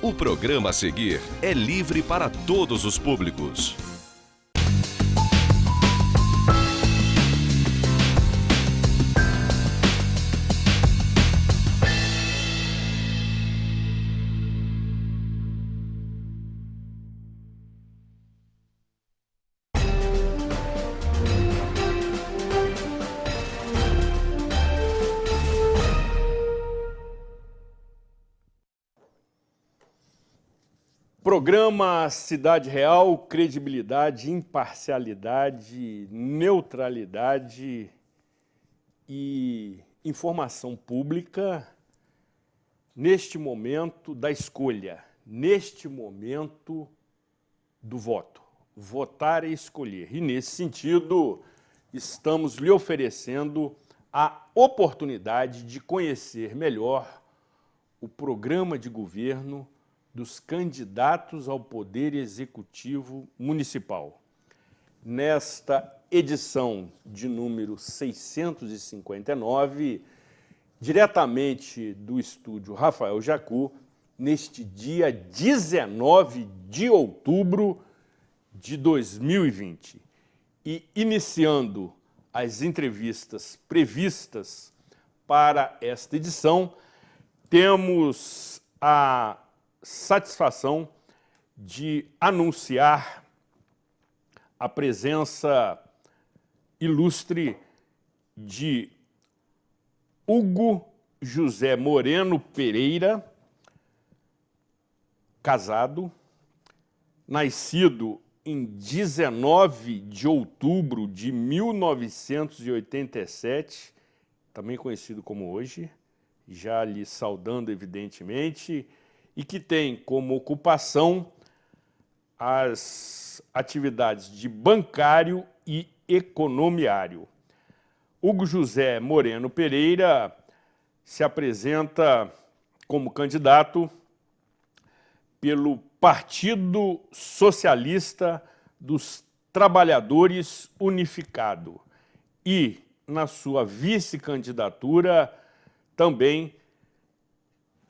O programa a seguir é livre para todos os públicos. Programa Cidade Real, credibilidade, imparcialidade, neutralidade e informação pública neste momento da escolha, neste momento do voto. Votar e escolher. E, nesse sentido, estamos lhe oferecendo a oportunidade de conhecer melhor o programa de governo dos candidatos ao Poder Executivo Municipal. Nesta edição de número 659, diretamente do estúdio Rafael Jacu, neste dia 19 de outubro de 2020. E iniciando as entrevistas previstas para esta edição, temos a satisfação de anunciar a presença ilustre de Hugo José Moreno Pereira, casado, nascido em 19 de outubro de 1987, também conhecido como hoje, já lhe saudando evidentemente, e que tem como ocupação as atividades de bancário e economiário. Hugo José Moreno Pereira se apresenta como candidato pelo Partido Socialista dos Trabalhadores Unificado e, na sua vice-candidatura, também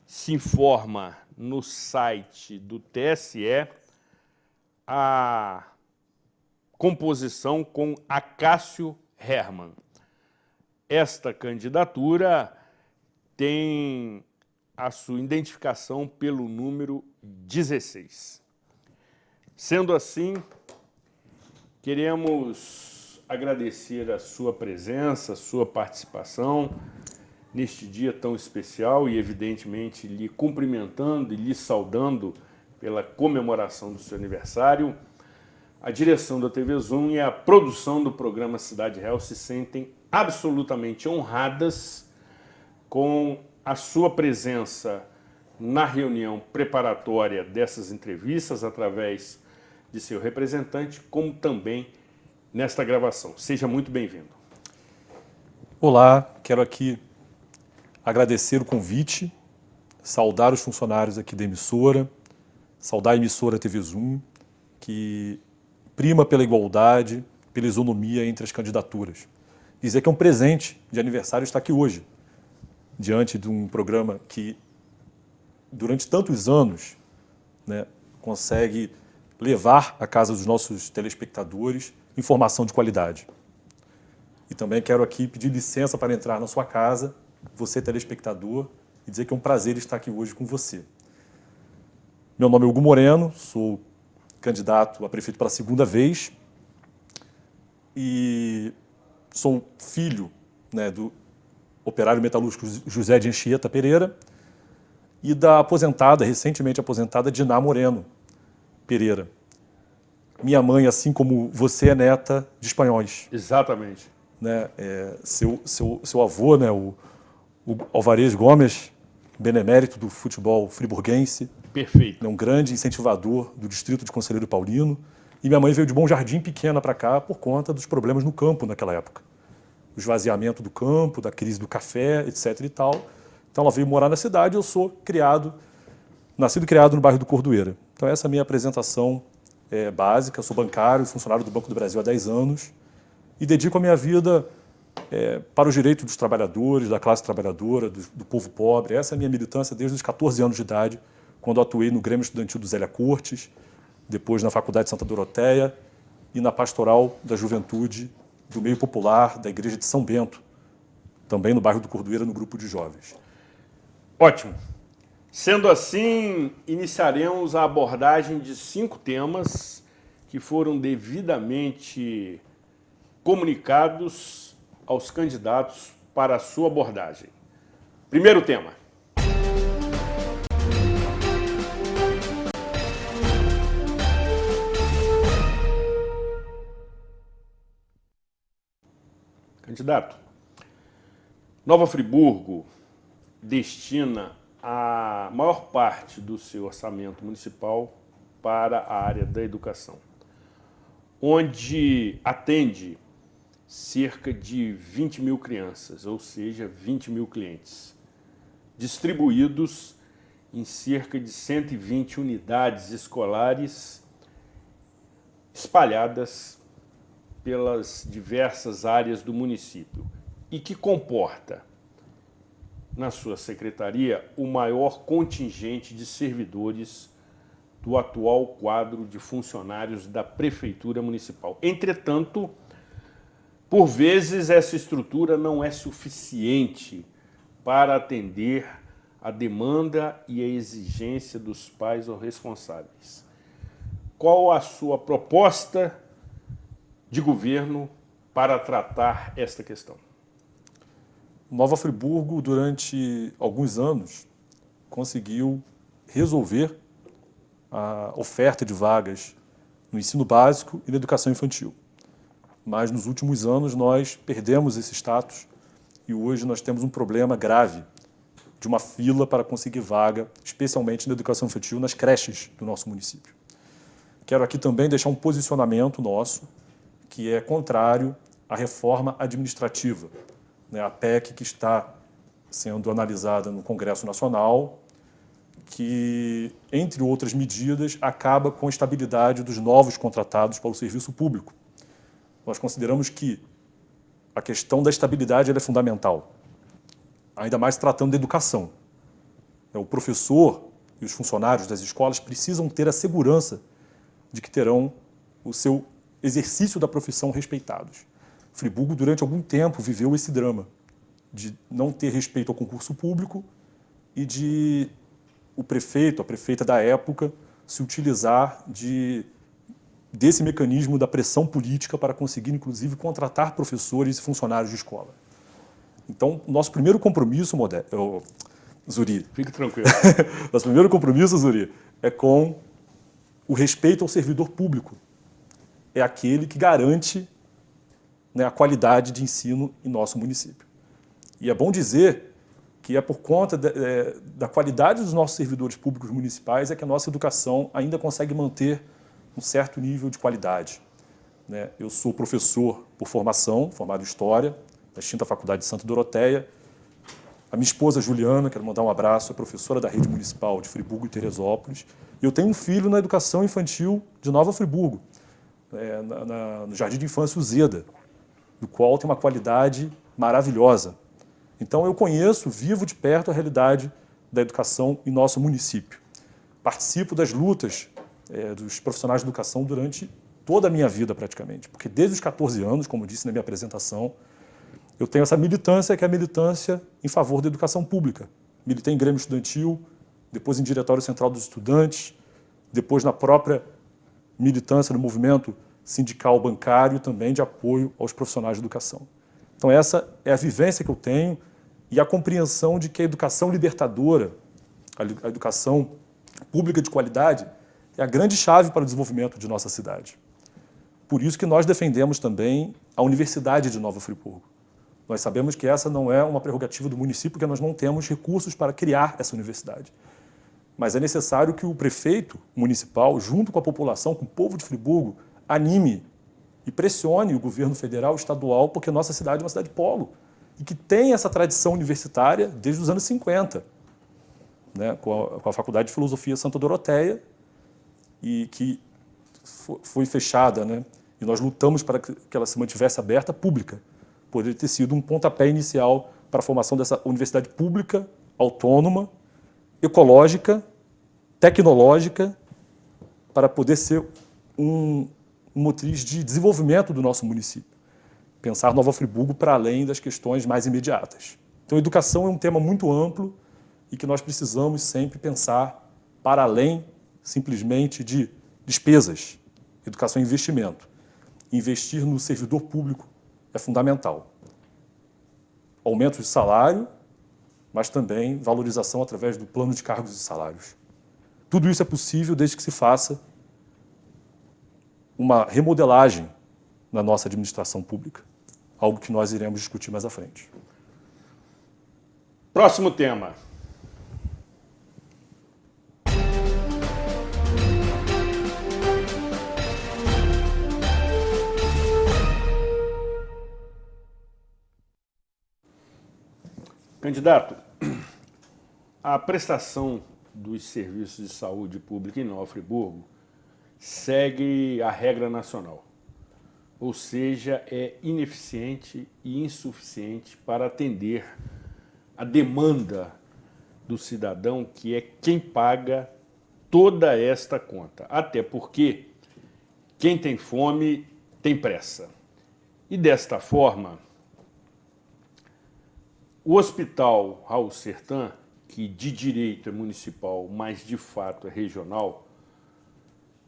se informa no site do TSE a composição com Acácio Hermann. Esta candidatura tem a sua identificação pelo número 16. Sendo assim, queremos agradecer a sua presença, a sua participação neste dia tão especial e, evidentemente, lhe cumprimentando e lhe saudando pela comemoração do seu aniversário. A direção da TV Zoom e a produção do programa Cidade Real se sentem absolutamente honradas com a sua presença na reunião preparatória dessas entrevistas, através de seu representante, como também nesta gravação. Seja muito bem-vindo. Olá, quero aqui agradecer o convite, saudar os funcionários aqui da emissora, saudar a emissora TV Zoom, que prima pela igualdade, pela isonomia entre as candidaturas. Dizer que é um presente de aniversário estar aqui hoje, diante de um programa que, durante tantos anos, consegue levar à casa dos nossos telespectadores informação de qualidade. E também quero aqui pedir licença para entrar na sua casa, você telespectador, e dizer que é um prazer estar aqui hoje com você. Meu nome é Hugo Moreno, sou candidato a prefeito pela segunda vez e sou filho do operário metalúrgico José de Anchieta Pereira e da recentemente aposentada Diná Moreno Pereira. Minha mãe, assim como você, é neta de espanhóis. Exatamente. Seu avô, o Alvarez Gomes, benemérito do futebol friburguense. Perfeito. Um grande incentivador do distrito de Conselheiro Paulino. E minha mãe veio de Bom Jardim Pequena para cá por conta dos problemas no campo naquela época. O esvaziamento do campo, da crise do café, etc. e tal. Então ela veio morar na cidade e eu sou nascido e criado no bairro do Cordoeira. Então essa é a minha apresentação básica, sou bancário, funcionário do Banco do Brasil há 10 anos e dedico a minha vida para os direitos dos trabalhadores, da classe trabalhadora, do povo pobre. Essa é a minha militância desde os 14 anos de idade, quando atuei no Grêmio Estudantil do Zélia Cortes, depois na Faculdade de Santa Doroteia e na Pastoral da Juventude do Meio Popular da Igreja de São Bento, também no bairro do Cordoeira, no grupo de jovens. Ótimo. Sendo assim, iniciaremos a abordagem de 5 temas que foram devidamente comunicados aos candidatos para a sua abordagem. Primeiro tema. Candidato, Nova Friburgo destina a maior parte do seu orçamento municipal para a área da educação, onde atende cerca de 20 mil crianças, ou seja, 20 mil clientes, distribuídos em cerca de 120 unidades escolares espalhadas pelas diversas áreas do município e que comporta, na sua secretaria, o maior contingente de servidores do atual quadro de funcionários da Prefeitura Municipal. Entretanto, por vezes, essa estrutura não é suficiente para atender a demanda e a exigência dos pais ou responsáveis. Qual a sua proposta de governo para tratar esta questão? Nova Friburgo, durante alguns anos, conseguiu resolver a oferta de vagas no ensino básico e na educação infantil. Mas nos últimos anos nós perdemos esse status e hoje nós temos um problema grave de uma fila para conseguir vaga, especialmente na educação infantil, nas creches do nosso município. Quero aqui também deixar um posicionamento nosso que é contrário à reforma administrativa, a PEC que está sendo analisada no Congresso Nacional, que, entre outras medidas, acaba com a estabilidade dos novos contratados para o serviço público. Nós consideramos que a questão da estabilidade é fundamental, ainda mais tratando da educação. O professor e os funcionários das escolas precisam ter a segurança de que terão o seu exercício da profissão respeitados. Friburgo, durante algum tempo, viveu esse drama de não ter respeito ao concurso público e de o prefeito, a prefeita da época, se utilizar desse mecanismo da pressão política para conseguir, inclusive, contratar professores e funcionários de escola. Então, nosso primeiro compromisso, Zuri... Fique tranquilo. Nosso primeiro compromisso, Zuri, é com o respeito ao servidor público. É aquele que garante a qualidade de ensino em nosso município. E é bom dizer que é por conta da qualidade dos nossos servidores públicos municipais é que a nossa educação ainda consegue manter um certo nível de qualidade. Eu sou professor por formação, formado em História, da extinta Faculdade de Santa Doroteia. A minha esposa, Juliana, quero mandar um abraço, é professora da Rede Municipal de Friburgo e Teresópolis. E eu tenho um filho na educação infantil de Nova Friburgo, no Jardim de Infância Uzeda, do qual tem uma qualidade maravilhosa. Então eu conheço, vivo de perto a realidade da educação em nosso município. Participo das lutas dos profissionais de educação durante toda a minha vida praticamente, porque desde os 14 anos, como disse na minha apresentação, eu tenho essa militância que é a militância em favor da educação pública. Militei em Grêmio Estudantil, depois em Diretório Central dos Estudantes, depois na própria militância no movimento sindical bancário também de apoio aos profissionais de educação. Então essa é a vivência que eu tenho e a compreensão de que a educação libertadora, a educação pública de qualidade, é a grande chave para o desenvolvimento de nossa cidade. Por isso que nós defendemos também a Universidade de Nova Friburgo. Nós sabemos que essa não é uma prerrogativa do município, porque nós não temos recursos para criar essa universidade. Mas é necessário que o prefeito municipal, junto com a população, com o povo de Friburgo, anime e pressione o governo federal e estadual, porque nossa cidade é uma cidade polo e que tem essa tradição universitária desde os anos 50, com a Faculdade de Filosofia Santa Doroteia, e que foi fechada, né, e nós lutamos para que ela se mantivesse aberta, pública. Poderia ter sido um pontapé inicial para a formação dessa universidade pública, autônoma, ecológica, tecnológica, para poder ser um motriz de desenvolvimento do nosso município. Pensar Nova Friburgo para além das questões mais imediatas. Então, educação é um tema muito amplo e que nós precisamos sempre pensar para além simplesmente de despesas. Educação é investimento. Investir no servidor público é fundamental. Aumento de salário, mas também valorização através do plano de cargos e salários. Tudo isso é possível desde que se faça uma remodelagem na nossa administração pública, algo que nós iremos discutir mais à frente. Próximo tema. Candidato, a prestação dos serviços de saúde pública em Nova Friburgo segue a regra nacional, ou seja, é ineficiente e insuficiente para atender a demanda do cidadão, que é quem paga toda esta conta. Até porque quem tem fome tem pressa. E desta forma, o Hospital Raul Sertan, que de direito é municipal, mas de fato é regional,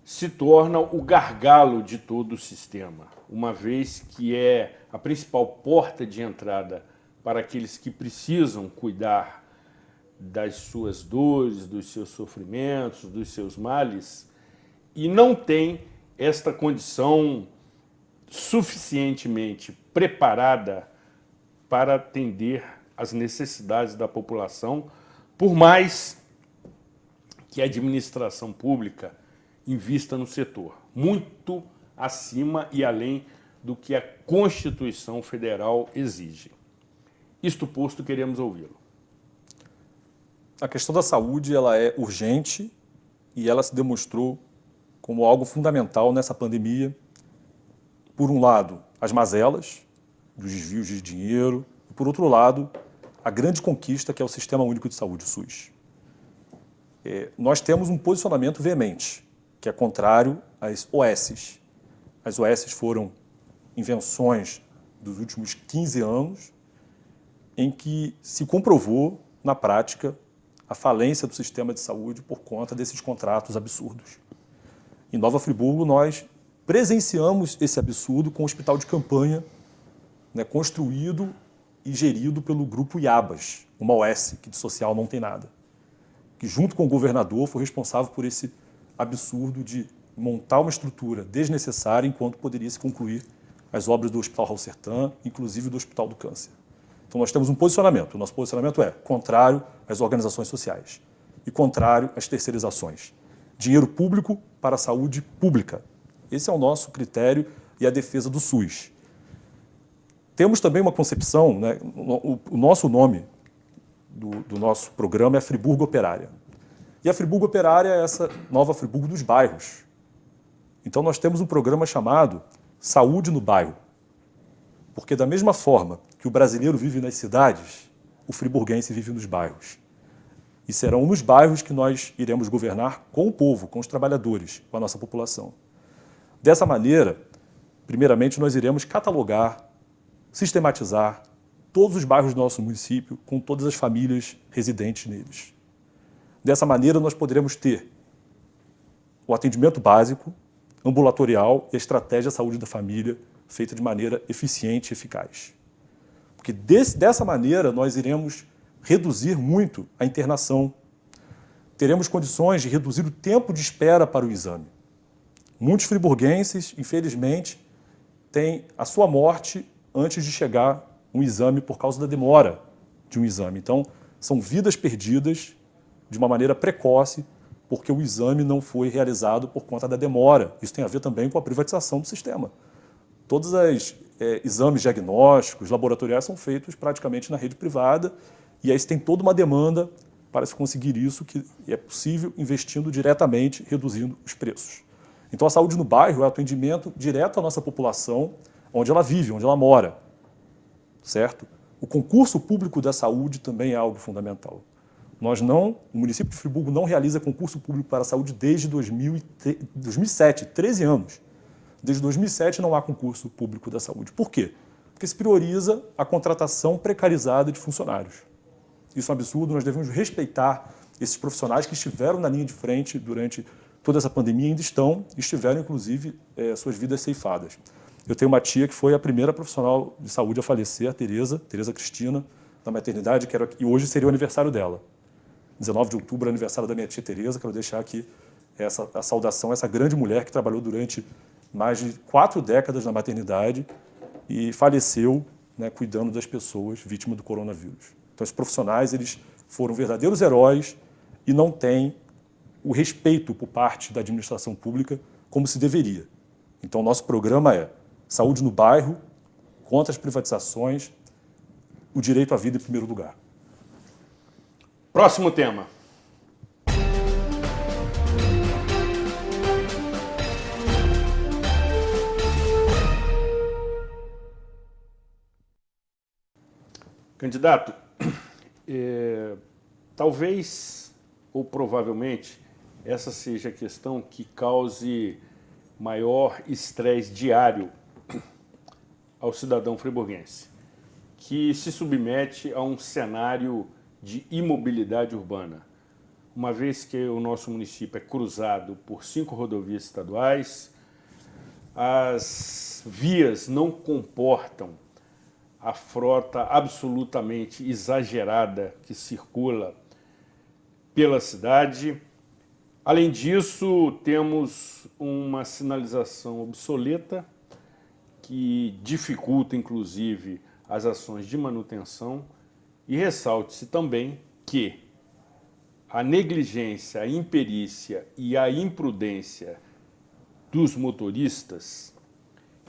se torna o gargalo de todo o sistema, uma vez que é a principal porta de entrada para aqueles que precisam cuidar das suas dores, dos seus sofrimentos, dos seus males, e não tem esta condição suficientemente preparada para atender às necessidades da população, por mais que a administração pública invista no setor, muito acima e além do que a Constituição Federal exige. Isto posto, queremos ouvi-lo. A questão da saúde ela é urgente e ela se demonstrou como algo fundamental nessa pandemia. Por um lado, as mazelas dos desvios de dinheiro, e por outro lado, a grande conquista que é o Sistema Único de Saúde, o SUS. Nós temos um posicionamento veemente, que é contrário às OSs. As OSs foram invenções dos últimos 15 anos em que se comprovou, na prática, a falência do sistema de saúde por conta desses contratos absurdos. Em Nova Friburgo, nós presenciamos esse absurdo com o hospital de campanha, né, construído e gerido pelo grupo Iabas, uma OS, que de social não tem nada, que junto com o governador foi responsável por esse absurdo de montar uma estrutura desnecessária enquanto poderia se concluir as obras do Hospital Raul Sertan, inclusive do Hospital do Câncer. Então nós temos um posicionamento. O nosso posicionamento é contrário às organizações sociais e contrário às terceirizações. Dinheiro público para a saúde pública. Esse é o nosso critério e a defesa do SUS. Temos também uma concepção, né, o nosso nome do nosso programa é Friburgo Operária. E a Friburgo Operária é essa nova Friburgo dos bairros. Então nós temos um programa chamado Saúde no Bairro. Porque da mesma forma que o brasileiro vive nas cidades, o friburguense vive nos bairros. E serão nos bairros que nós iremos governar com o povo, com os trabalhadores, com a nossa população. Dessa maneira, primeiramente, nós iremos catalogar, sistematizar todos os bairros do nosso município, com todas as famílias residentes neles. Dessa maneira, nós poderemos ter o atendimento básico, ambulatorial e a estratégia de saúde da família feita de maneira eficiente e eficaz. Porque dessa maneira, nós iremos reduzir muito a internação. Teremos condições de reduzir o tempo de espera para o exame. Muitos friburguenses, infelizmente, têm a sua morte antes de chegar um exame por causa da demora de um exame. Então, são vidas perdidas de uma maneira precoce porque o exame não foi realizado por conta da demora. Isso tem a ver também com a privatização do sistema. Todos os exames diagnósticos, laboratoriais são feitos praticamente na rede privada e aí se tem toda uma demanda para se conseguir isso, que é possível investindo diretamente, reduzindo os preços. Então, a saúde no bairro é o atendimento direto à nossa população, onde ela vive, onde ela mora, certo? O concurso público da saúde também é algo fundamental. O município de Friburgo não realiza concurso público para a saúde desde 2007, 13 anos. Desde 2007 não há concurso público da saúde. Por quê? Porque se prioriza a contratação precarizada de funcionários. Isso é um absurdo, nós devemos respeitar esses profissionais que estiveram na linha de frente durante toda essa pandemia, ainda estiveram, inclusive, suas vidas ceifadas. Eu tenho uma tia que foi a primeira profissional de saúde a falecer, a Tereza Cristina, na maternidade, e hoje seria o aniversário dela. 19 de outubro é o aniversário da minha tia Tereza, quero deixar aqui a saudação a essa grande mulher que trabalhou durante mais de 4 décadas na maternidade e faleceu, né, cuidando das pessoas vítimas do coronavírus. Então, esses profissionais, eles foram verdadeiros heróis e não têm o respeito por parte da administração pública como se deveria. Então, nosso programa é saúde no bairro, contra as privatizações, o direito à vida em primeiro lugar. Próximo tema. Candidato, talvez ou provavelmente essa seja a questão que cause maior estresse diário ao cidadão friburguense, que se submete a um cenário de imobilidade urbana, uma vez que o nosso município é cruzado por 5 rodovias estaduais, as vias não comportam a frota absolutamente exagerada que circula pela cidade. Além disso, temos uma sinalização obsoleta que dificulta, inclusive, as ações de manutenção. E ressalte-se também que a negligência, a imperícia e a imprudência dos motoristas,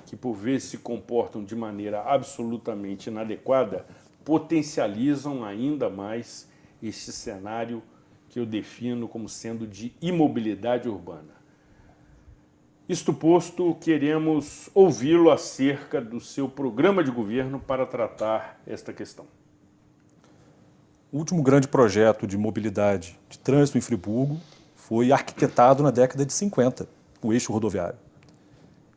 que por vezes se comportam de maneira absolutamente inadequada, potencializam ainda mais este cenário que eu defino como sendo de imobilidade urbana. Isto posto, queremos ouvi-lo acerca do seu programa de governo para tratar esta questão. O último grande projeto de mobilidade de trânsito em Friburgo foi arquitetado na década de 50, o eixo rodoviário.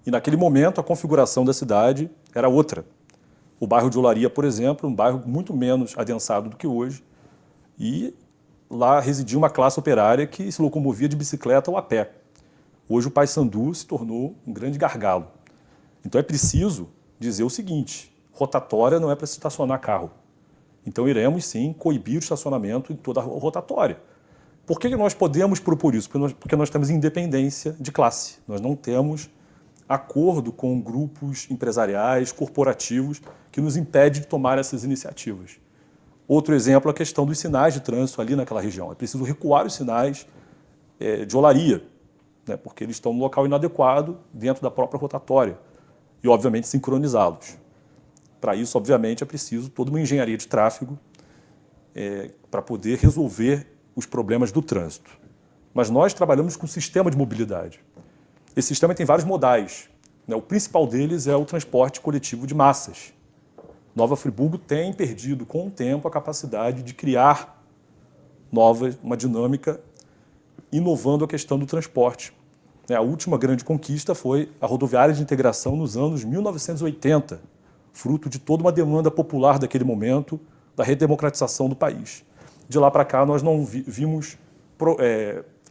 E naquele momento a configuração da cidade era outra. O bairro de Olaria, por exemplo, um bairro muito menos adensado do que hoje, e lá residia uma classe operária que se locomovia de bicicleta ou a pé. Hoje o Paissandu se tornou um grande gargalo. Então é preciso dizer o seguinte: rotatória não é para se estacionar carro. Então iremos sim coibir o estacionamento em toda a rotatória. Por que nós podemos propor isso? Porque nós temos independência de classe. Nós não temos acordo com grupos empresariais, corporativos, que nos impede de tomar essas iniciativas. Outro exemplo é a questão dos sinais de trânsito ali naquela região. É preciso recuar os sinais de Olaria, né, porque eles estão no local inadequado dentro da própria rotatória e, obviamente, sincronizá-los. Para isso, obviamente, é preciso toda uma engenharia de tráfego para poder resolver os problemas do trânsito. Mas nós trabalhamos com um sistema de mobilidade. Esse sistema tem vários modais, né? O principal deles é o transporte coletivo de massas. Nova Friburgo tem perdido, com o tempo, a capacidade de criar uma dinâmica inovando a questão do transporte. A última grande conquista foi a rodoviária de integração nos anos 1980, fruto de toda uma demanda popular daquele momento, da redemocratização do país. De lá para cá, nós não vimos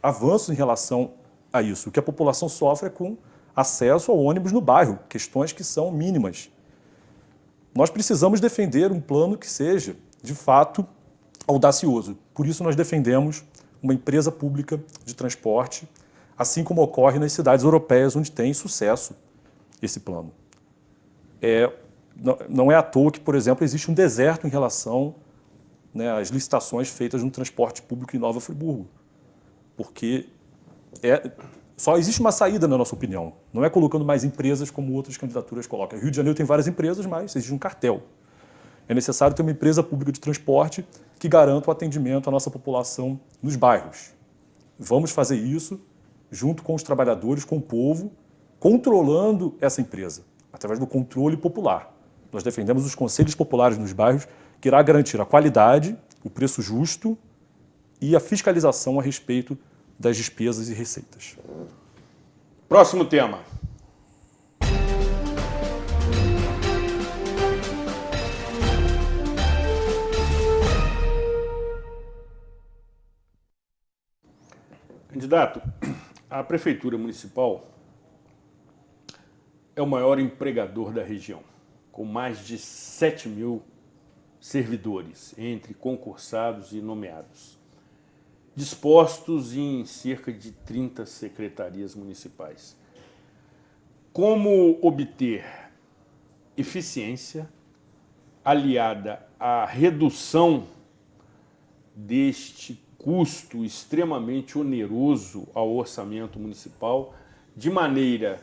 avanços em relação a isso. O que a população sofre é com acesso ao ônibus no bairro, questões que são mínimas. Nós precisamos defender um plano que seja, de fato, audacioso. Por isso, nós defendemos uma empresa pública de transporte, assim como ocorre nas cidades europeias, onde tem sucesso esse plano. Não é à toa que, por exemplo, existe um deserto em relação, né, às licitações feitas no transporte público em Nova Friburgo. Porque só existe uma saída, na nossa opinião. Não é colocando mais empresas como outras candidaturas colocam. Rio de Janeiro tem várias empresas, mas existe um cartel. É necessário ter uma empresa pública de transporte que garanta o atendimento à nossa população nos bairros. Vamos fazer isso junto com os trabalhadores, com o povo, controlando essa empresa, através do controle popular. Nós defendemos os conselhos populares nos bairros, que irá garantir a qualidade, o preço justo e a fiscalização a respeito das despesas e receitas. Próximo tema. Candidato, a Prefeitura Municipal é o maior empregador da região, com mais de 7 mil servidores, entre concursados e nomeados, dispostos em cerca de 30 secretarias municipais. Como obter eficiência aliada à redução deste custo extremamente oneroso ao orçamento municipal, de maneira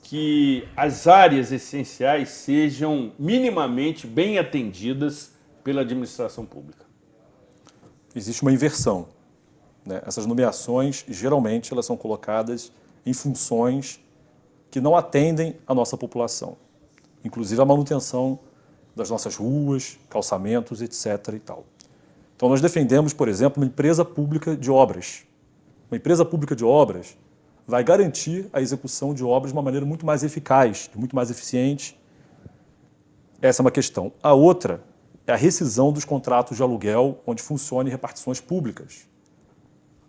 que as áreas essenciais sejam minimamente bem atendidas pela administração pública? Existe uma inversão, né? Essas nomeações, geralmente, elas são colocadas em funções que não atendem a nossa população, inclusive a manutenção das nossas ruas, calçamentos, etc. e tal. Então, nós defendemos, por exemplo, uma empresa pública de obras. Uma empresa pública de obras vai garantir a execução de obras de uma maneira muito mais eficaz, muito mais eficiente. Essa é uma questão. A outra é a rescisão dos contratos de aluguel, onde funcionem repartições públicas.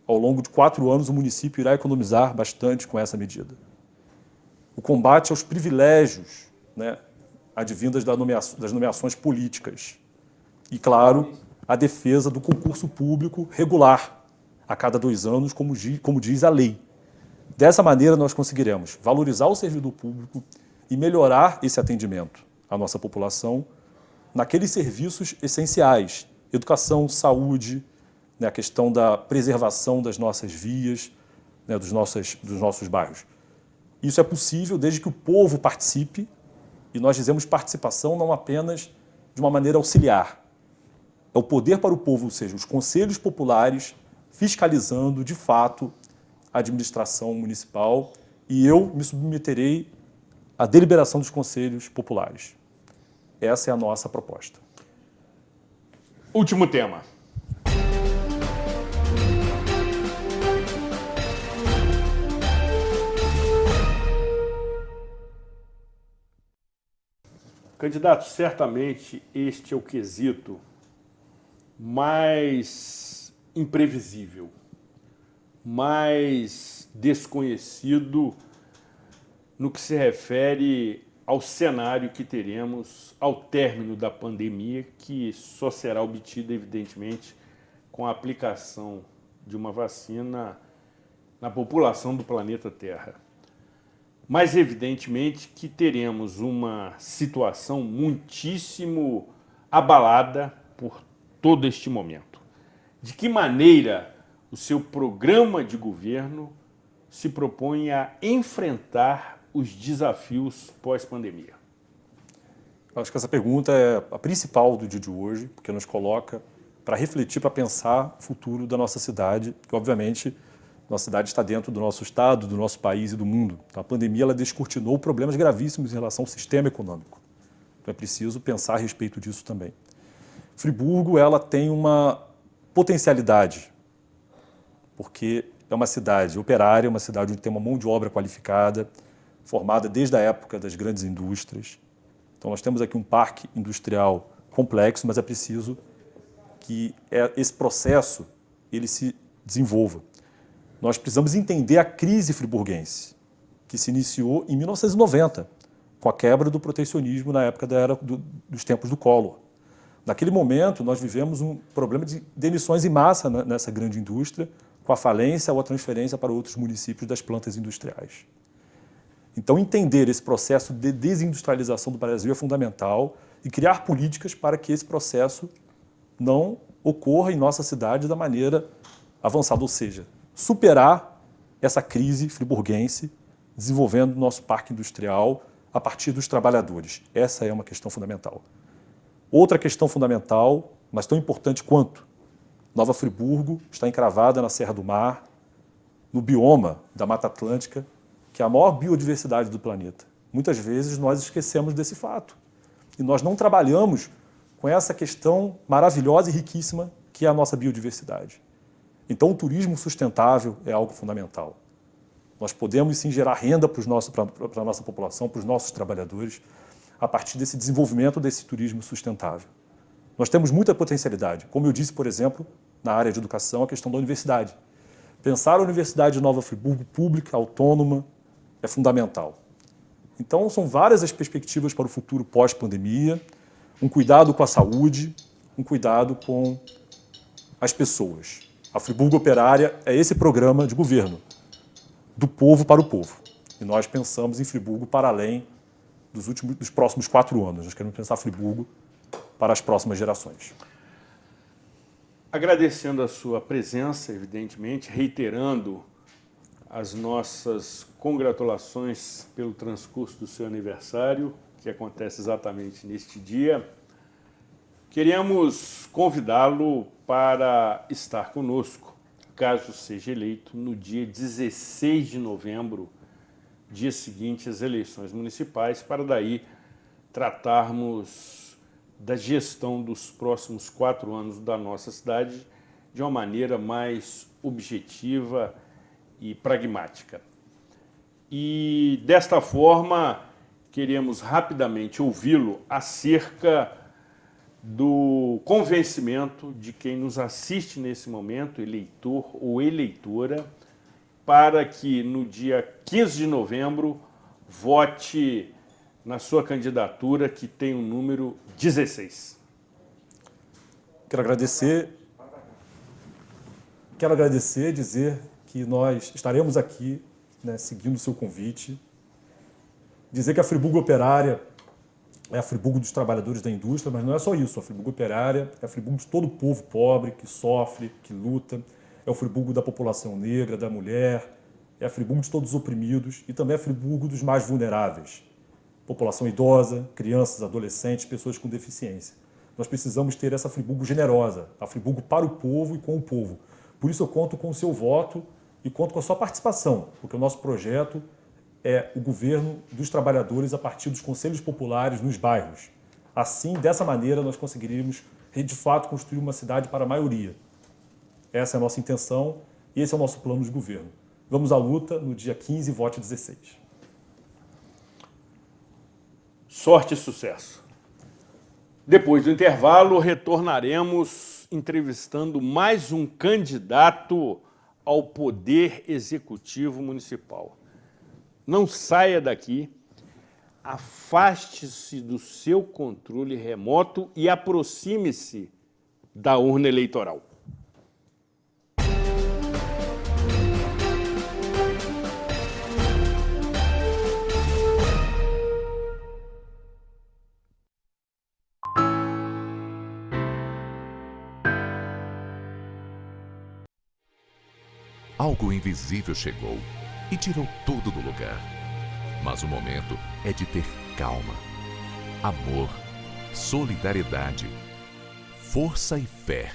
Ao longo de 4 anos, o município irá economizar bastante com essa medida. O combate aos privilégios, né, advindas das nomeações políticas. E, claro, a defesa do concurso público regular, a cada 2 anos, como diz a lei. Dessa maneira, nós conseguiremos valorizar o servidor público e melhorar esse atendimento à nossa população naqueles serviços essenciais, educação, saúde, né, a questão da preservação das nossas vias, né, dos nossos bairros. Isso é possível desde que o povo participe, e nós dizemos participação não apenas de uma maneira auxiliar. É o poder para o povo, ou seja, os conselhos populares fiscalizando, de fato, a administração municipal, e eu me submeterei à deliberação dos conselhos populares. Essa é a nossa proposta. Último tema. Candidato, certamente este é o quesito mais imprevisível, mais desconhecido no que se refere ao cenário que teremos ao término da pandemia, que só será obtido, evidentemente, com a aplicação de uma vacina na população do planeta Terra. Mas, evidentemente, que teremos uma situação muitíssimo abalada por todo este momento. De que maneira o seu programa de governo se propõe a enfrentar os desafios pós-pandemia? Acho que essa pergunta é a principal do dia de hoje, porque nos coloca para refletir, para pensar o futuro da nossa cidade, que, obviamente, nossa cidade está dentro do nosso estado, do nosso país e do mundo. A pandemia ela descortinou problemas gravíssimos em relação ao sistema econômico. Então é preciso pensar a respeito disso também. Friburgo ela tem uma potencialidade, porque é uma cidade operária, uma cidade onde tem uma mão de obra qualificada, formada desde a época das grandes indústrias. Então nós temos aqui um parque industrial complexo, mas é preciso que esse processo ele se desenvolva. Nós precisamos entender a crise friburguense, que se iniciou em 1990, com a quebra do protecionismo na época dos tempos do Collor. Naquele momento, nós vivemos um problema de demissões em massa nessa grande indústria, com a falência ou a transferência para outros municípios das plantas industriais. Então, entender esse processo de desindustrialização do Brasil é fundamental e criar políticas para que esse processo não ocorra em nossa cidade da maneira avançada, ou seja, superar essa crise friburguense, desenvolvendo nosso parque industrial a partir dos trabalhadores. Essa é uma questão fundamental. Outra questão fundamental, mas tão importante quanto, Nova Friburgo está encravada na Serra do Mar, no bioma da Mata Atlântica, que é a maior biodiversidade do planeta. Muitas vezes nós esquecemos desse fato. E nós não trabalhamos com essa questão maravilhosa e riquíssima que é a nossa biodiversidade. Então o turismo sustentável é algo fundamental. Nós podemos sim gerar renda para a nossa população, para os nossos trabalhadores, a partir desse desenvolvimento desse turismo sustentável. Nós temos muita potencialidade. Como eu disse, por exemplo, na área de educação, a questão da universidade. Pensar a Universidade de Nova Friburgo pública, autônoma, é fundamental. Então, são várias as perspectivas para o futuro pós-pandemia, um cuidado com a saúde, um cuidado com as pessoas. A Friburgo Operária é esse programa de governo, do povo para o povo. E nós pensamos em Friburgo para além dos próximos 4 anos. Nós queremos pensar Friburgo para as próximas gerações. Agradecendo a sua presença, evidentemente, reiterando as nossas congratulações pelo transcurso do seu aniversário, que acontece exatamente neste dia. Queremos convidá-lo para estar conosco, caso seja eleito, no dia 16 de novembro, dia seguinte às eleições municipais, para daí tratarmos da gestão dos próximos 4 anos da nossa cidade de uma maneira mais objetiva e pragmática. E, desta forma, queremos rapidamente ouvi-lo acerca do convencimento de quem nos assiste nesse momento, eleitor ou eleitora, para que no dia 15 de novembro vote na sua candidatura, que tem o número 16. Quero agradecer, dizer que nós estaremos aqui, né, seguindo o seu convite, dizer que a Friburgo Operária é a Friburgo dos trabalhadores da indústria, mas não é só isso. A Friburgo Operária é a Friburgo de todo o povo pobre, que sofre, que luta. É o Friburgo da população negra, da mulher. É a Friburgo de todos os oprimidos e também a Friburgo dos mais vulneráveis. População idosa, crianças, adolescentes, pessoas com deficiência. Nós precisamos ter essa Friburgo generosa, a Friburgo para o povo e com o povo. Por isso eu conto com o seu voto e conto com a sua participação, porque o nosso projeto é o governo dos trabalhadores a partir dos conselhos populares nos bairros. Assim, dessa maneira, nós conseguiríamos, de fato, construir uma cidade para a maioria. Essa é a nossa intenção e esse é o nosso plano de governo. Vamos à luta no dia 15, vote 16. Sorte e sucesso. Depois do intervalo, retornaremos entrevistando mais um candidato ao Poder Executivo Municipal. Não saia daqui, afaste-se do seu controle remoto e aproxime-se da urna eleitoral. Algo invisível chegou e tirou tudo do lugar. Mas o momento é de ter calma, amor, solidariedade, força e fé.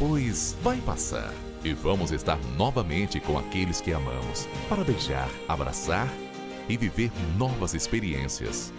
Pois vai passar e vamos estar novamente com aqueles que amamos, para beijar, abraçar e viver novas experiências.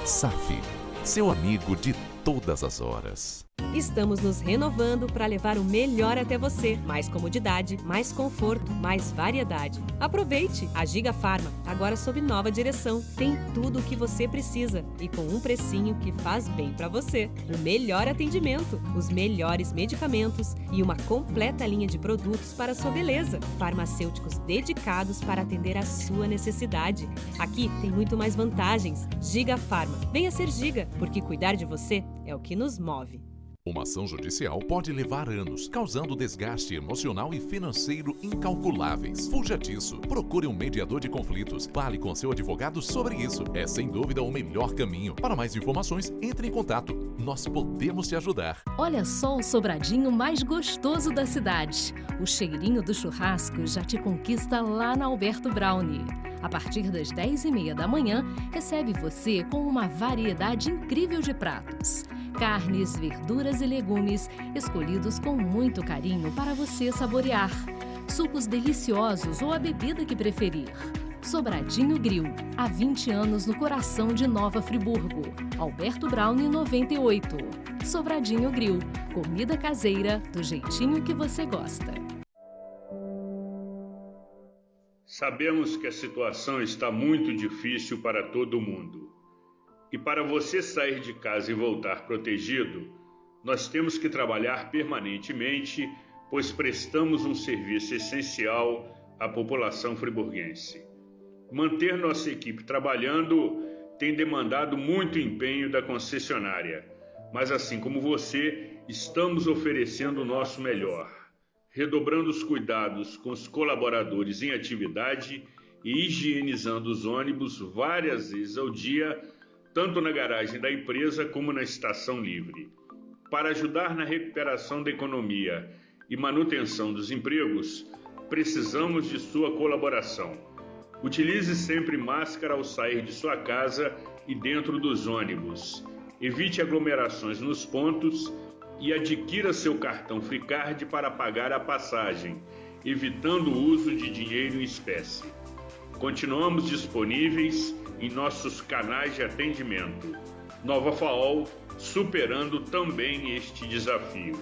SAF, seu amigo de todas as horas. Estamos nos renovando para levar o melhor até você. Mais comodidade, mais conforto, mais variedade. Aproveite! A Giga Farma, agora sob nova direção, tem tudo o que você precisa e com um precinho que faz bem para você. O melhor atendimento, os melhores medicamentos e uma completa linha de produtos para a sua beleza. Farmacêuticos dedicados para atender a sua necessidade. Aqui tem muito mais vantagens. Giga Farma. Venha ser Giga, porque cuidar de você é o que nos move. Uma ação judicial pode levar anos, causando desgaste emocional e financeiro incalculáveis. Fuja disso. Procure um mediador de conflitos. Fale com seu advogado sobre isso. É sem dúvida o melhor caminho. Para mais informações, entre em contato. Nós podemos te ajudar. Olha só o sobradinho mais gostoso da cidade. O cheirinho do churrasco já te conquista lá na Alberto Brownie. A partir das 10h30 da manhã, recebe você com uma variedade incrível de pratos. carnes, verduras e legumes escolhidos com muito carinho para você saborear. Sucos deliciosos ou a bebida que preferir. Sobradinho Grill, há 20 anos no coração de Nova Friburgo. Alberto Browne 98. Sobradinho Grill, comida caseira do jeitinho que você gosta. Sabemos que a situação está muito difícil para todo mundo. E para você sair de casa e voltar protegido, nós temos que trabalhar permanentemente, pois prestamos um serviço essencial à população friburguense. Manter nossa equipe trabalhando tem demandado muito empenho da concessionária, mas assim como você, estamos oferecendo o nosso melhor, redobrando os cuidados com os colaboradores em atividade e higienizando os ônibus várias vezes ao dia, tanto na garagem da empresa como na estação livre. Para ajudar na recuperação da economia e manutenção dos empregos, precisamos de sua colaboração. Utilize sempre máscara ao sair de sua casa e dentro dos ônibus. Evite aglomerações nos pontos e adquira seu cartão Fricard para pagar a passagem, evitando o uso de dinheiro em espécie. Continuamos disponíveis em nossos canais de atendimento. Nova FAOL, superando também este desafio.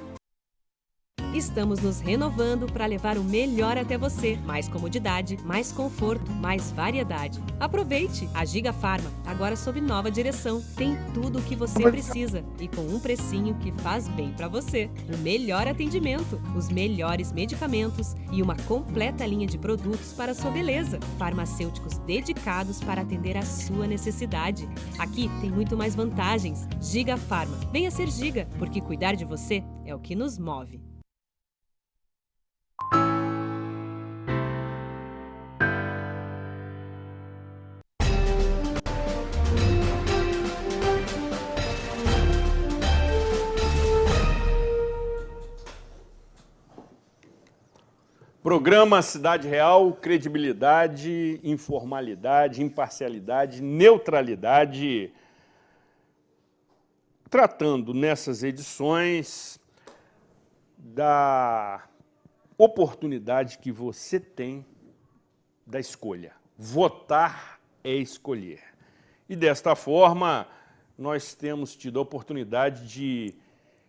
Estamos nos renovando para levar o melhor até você. Mais comodidade, mais conforto, mais variedade. Aproveite! A Giga Farma, agora sob nova direção. Tem tudo o que você precisa e com um precinho que faz bem para você. O melhor atendimento, os melhores medicamentos e uma completa linha de produtos para a sua beleza. Farmacêuticos dedicados para atender a sua necessidade. Aqui tem muito mais vantagens. Giga Farma. Venha ser Giga, porque cuidar de você é o que nos move. Programa Cidade Real, credibilidade, informalidade, imparcialidade, neutralidade, tratando nessas edições da oportunidade que você tem da escolha. Votar é escolher. E desta forma, nós temos tido a oportunidade de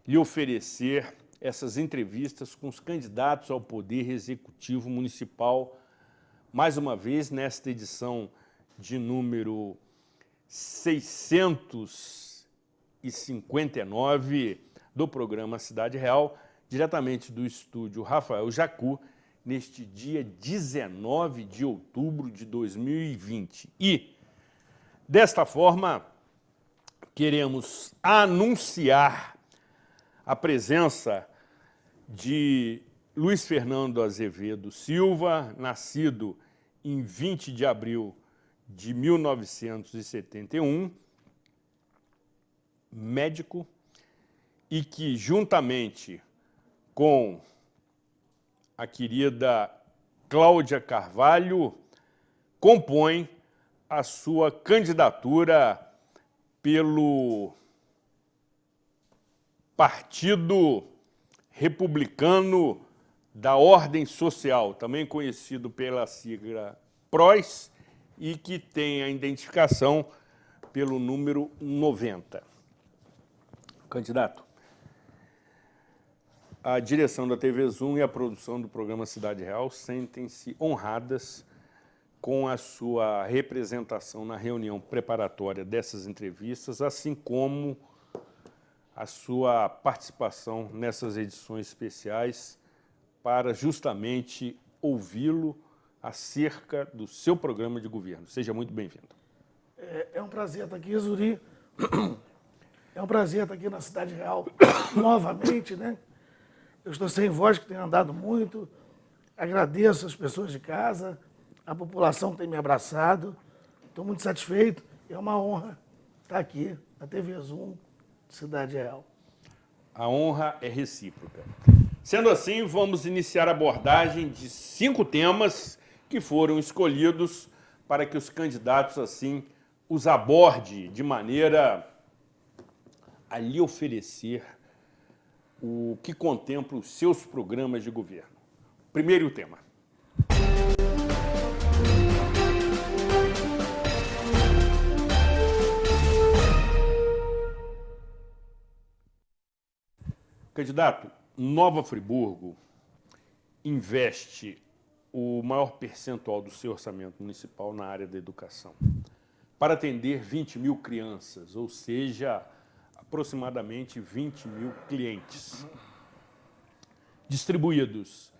lhe oferecer essas entrevistas com os candidatos ao Poder Executivo Municipal, mais uma vez nesta edição de número 659 do programa Cidade Real, diretamente do estúdio Rafael Jacu, neste dia 19 de outubro de 2020. E, desta forma, queremos anunciar a presença de Luiz Fernando Azevedo Silva, nascido em 20 de abril de 1971, médico, e que, juntamente com a querida Cláudia Carvalho, compõe a sua candidatura pelo Partido Republicano da Ordem Social, também conhecido pela sigla PROS, e que tem a identificação pelo número 90. Candidato, a direção da TV Zoom e a produção do programa Cidade Real sentem-se honradas com a sua representação na reunião preparatória dessas entrevistas, assim como a sua participação nessas edições especiais para justamente ouvi-lo acerca do seu programa de governo. Seja muito bem-vindo. É um prazer estar aqui, Zuri. É um prazer estar aqui na Cidade Real novamente, né? Eu estou sem voz, que tenho andado muito. Agradeço as pessoas de casa, a população que tem me abraçado. Estou muito satisfeito. É uma honra estar aqui na TV Zoom, Cidade Real. A honra é recíproca. Sendo assim, vamos iniciar a abordagem de 5 temas que foram escolhidos para que os candidatos, assim, os aborde de maneira a lhe oferecer o que contempla os seus programas de governo. Primeiro tema. Candidato, Nova Friburgo investe o maior percentual do seu orçamento municipal na área da educação, para atender 20 mil crianças, ou seja, aproximadamente 20 mil clientes, distribuídos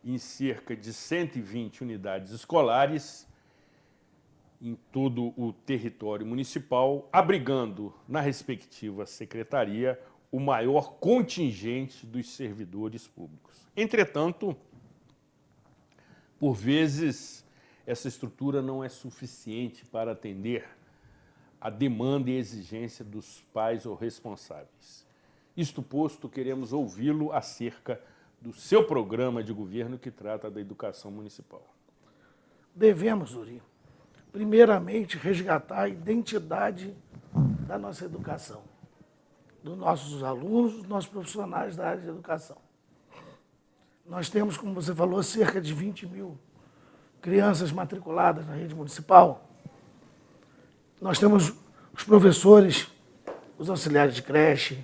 em cerca de 120 unidades escolares em todo o território municipal, abrigando na respectiva secretaria o maior contingente dos servidores públicos. Entretanto, por vezes, essa estrutura não é suficiente para atender a demanda e exigência dos pais ou responsáveis. Isto posto, queremos ouvi-lo acerca do seu programa de governo que trata da educação municipal. Devemos, Zuri, primeiramente resgatar a identidade da nossa educação, dos nossos alunos, dos nossos profissionais da área de educação. Nós temos, como você falou, cerca de 20 mil crianças matriculadas na rede municipal. Nós temos os professores, os auxiliares de creche,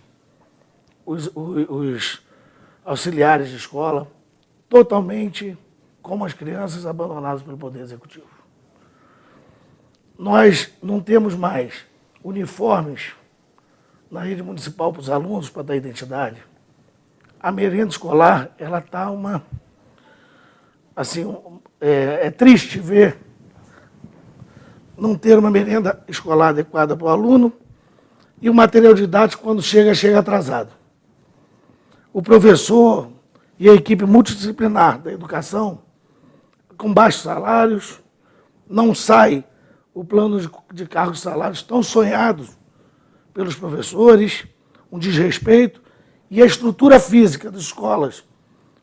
os auxiliares de escola, totalmente como as crianças abandonadas pelo Poder Executivo. Nós não temos mais uniformes na rede municipal para os alunos, para dar identidade. A merenda escolar, ela está é triste ver não ter uma merenda escolar adequada para o aluno e o material didático, quando chega atrasado. O professor e a equipe multidisciplinar da educação, com baixos salários, não sai o plano de cargos e salários tão sonhados pelos professores, um desrespeito, e a estrutura física das escolas,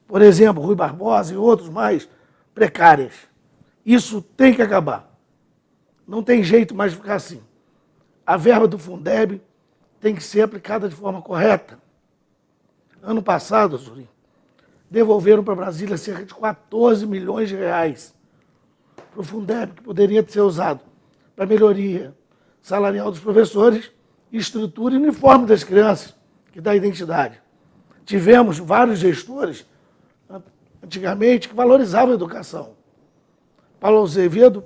por exemplo, Rui Barbosa e outros mais, precárias. Isso tem que acabar. Não tem jeito mais de ficar assim. A verba do Fundeb tem que ser aplicada de forma correta. Ano passado, Zuri, devolveram para Brasília cerca de 14 milhões de reais para o Fundeb, que poderia ser usado para melhoria salarial dos professores, estrutura e uniforme das crianças, que dá identidade. Tivemos vários gestores, antigamente, que valorizavam a educação. Paulo Azevedo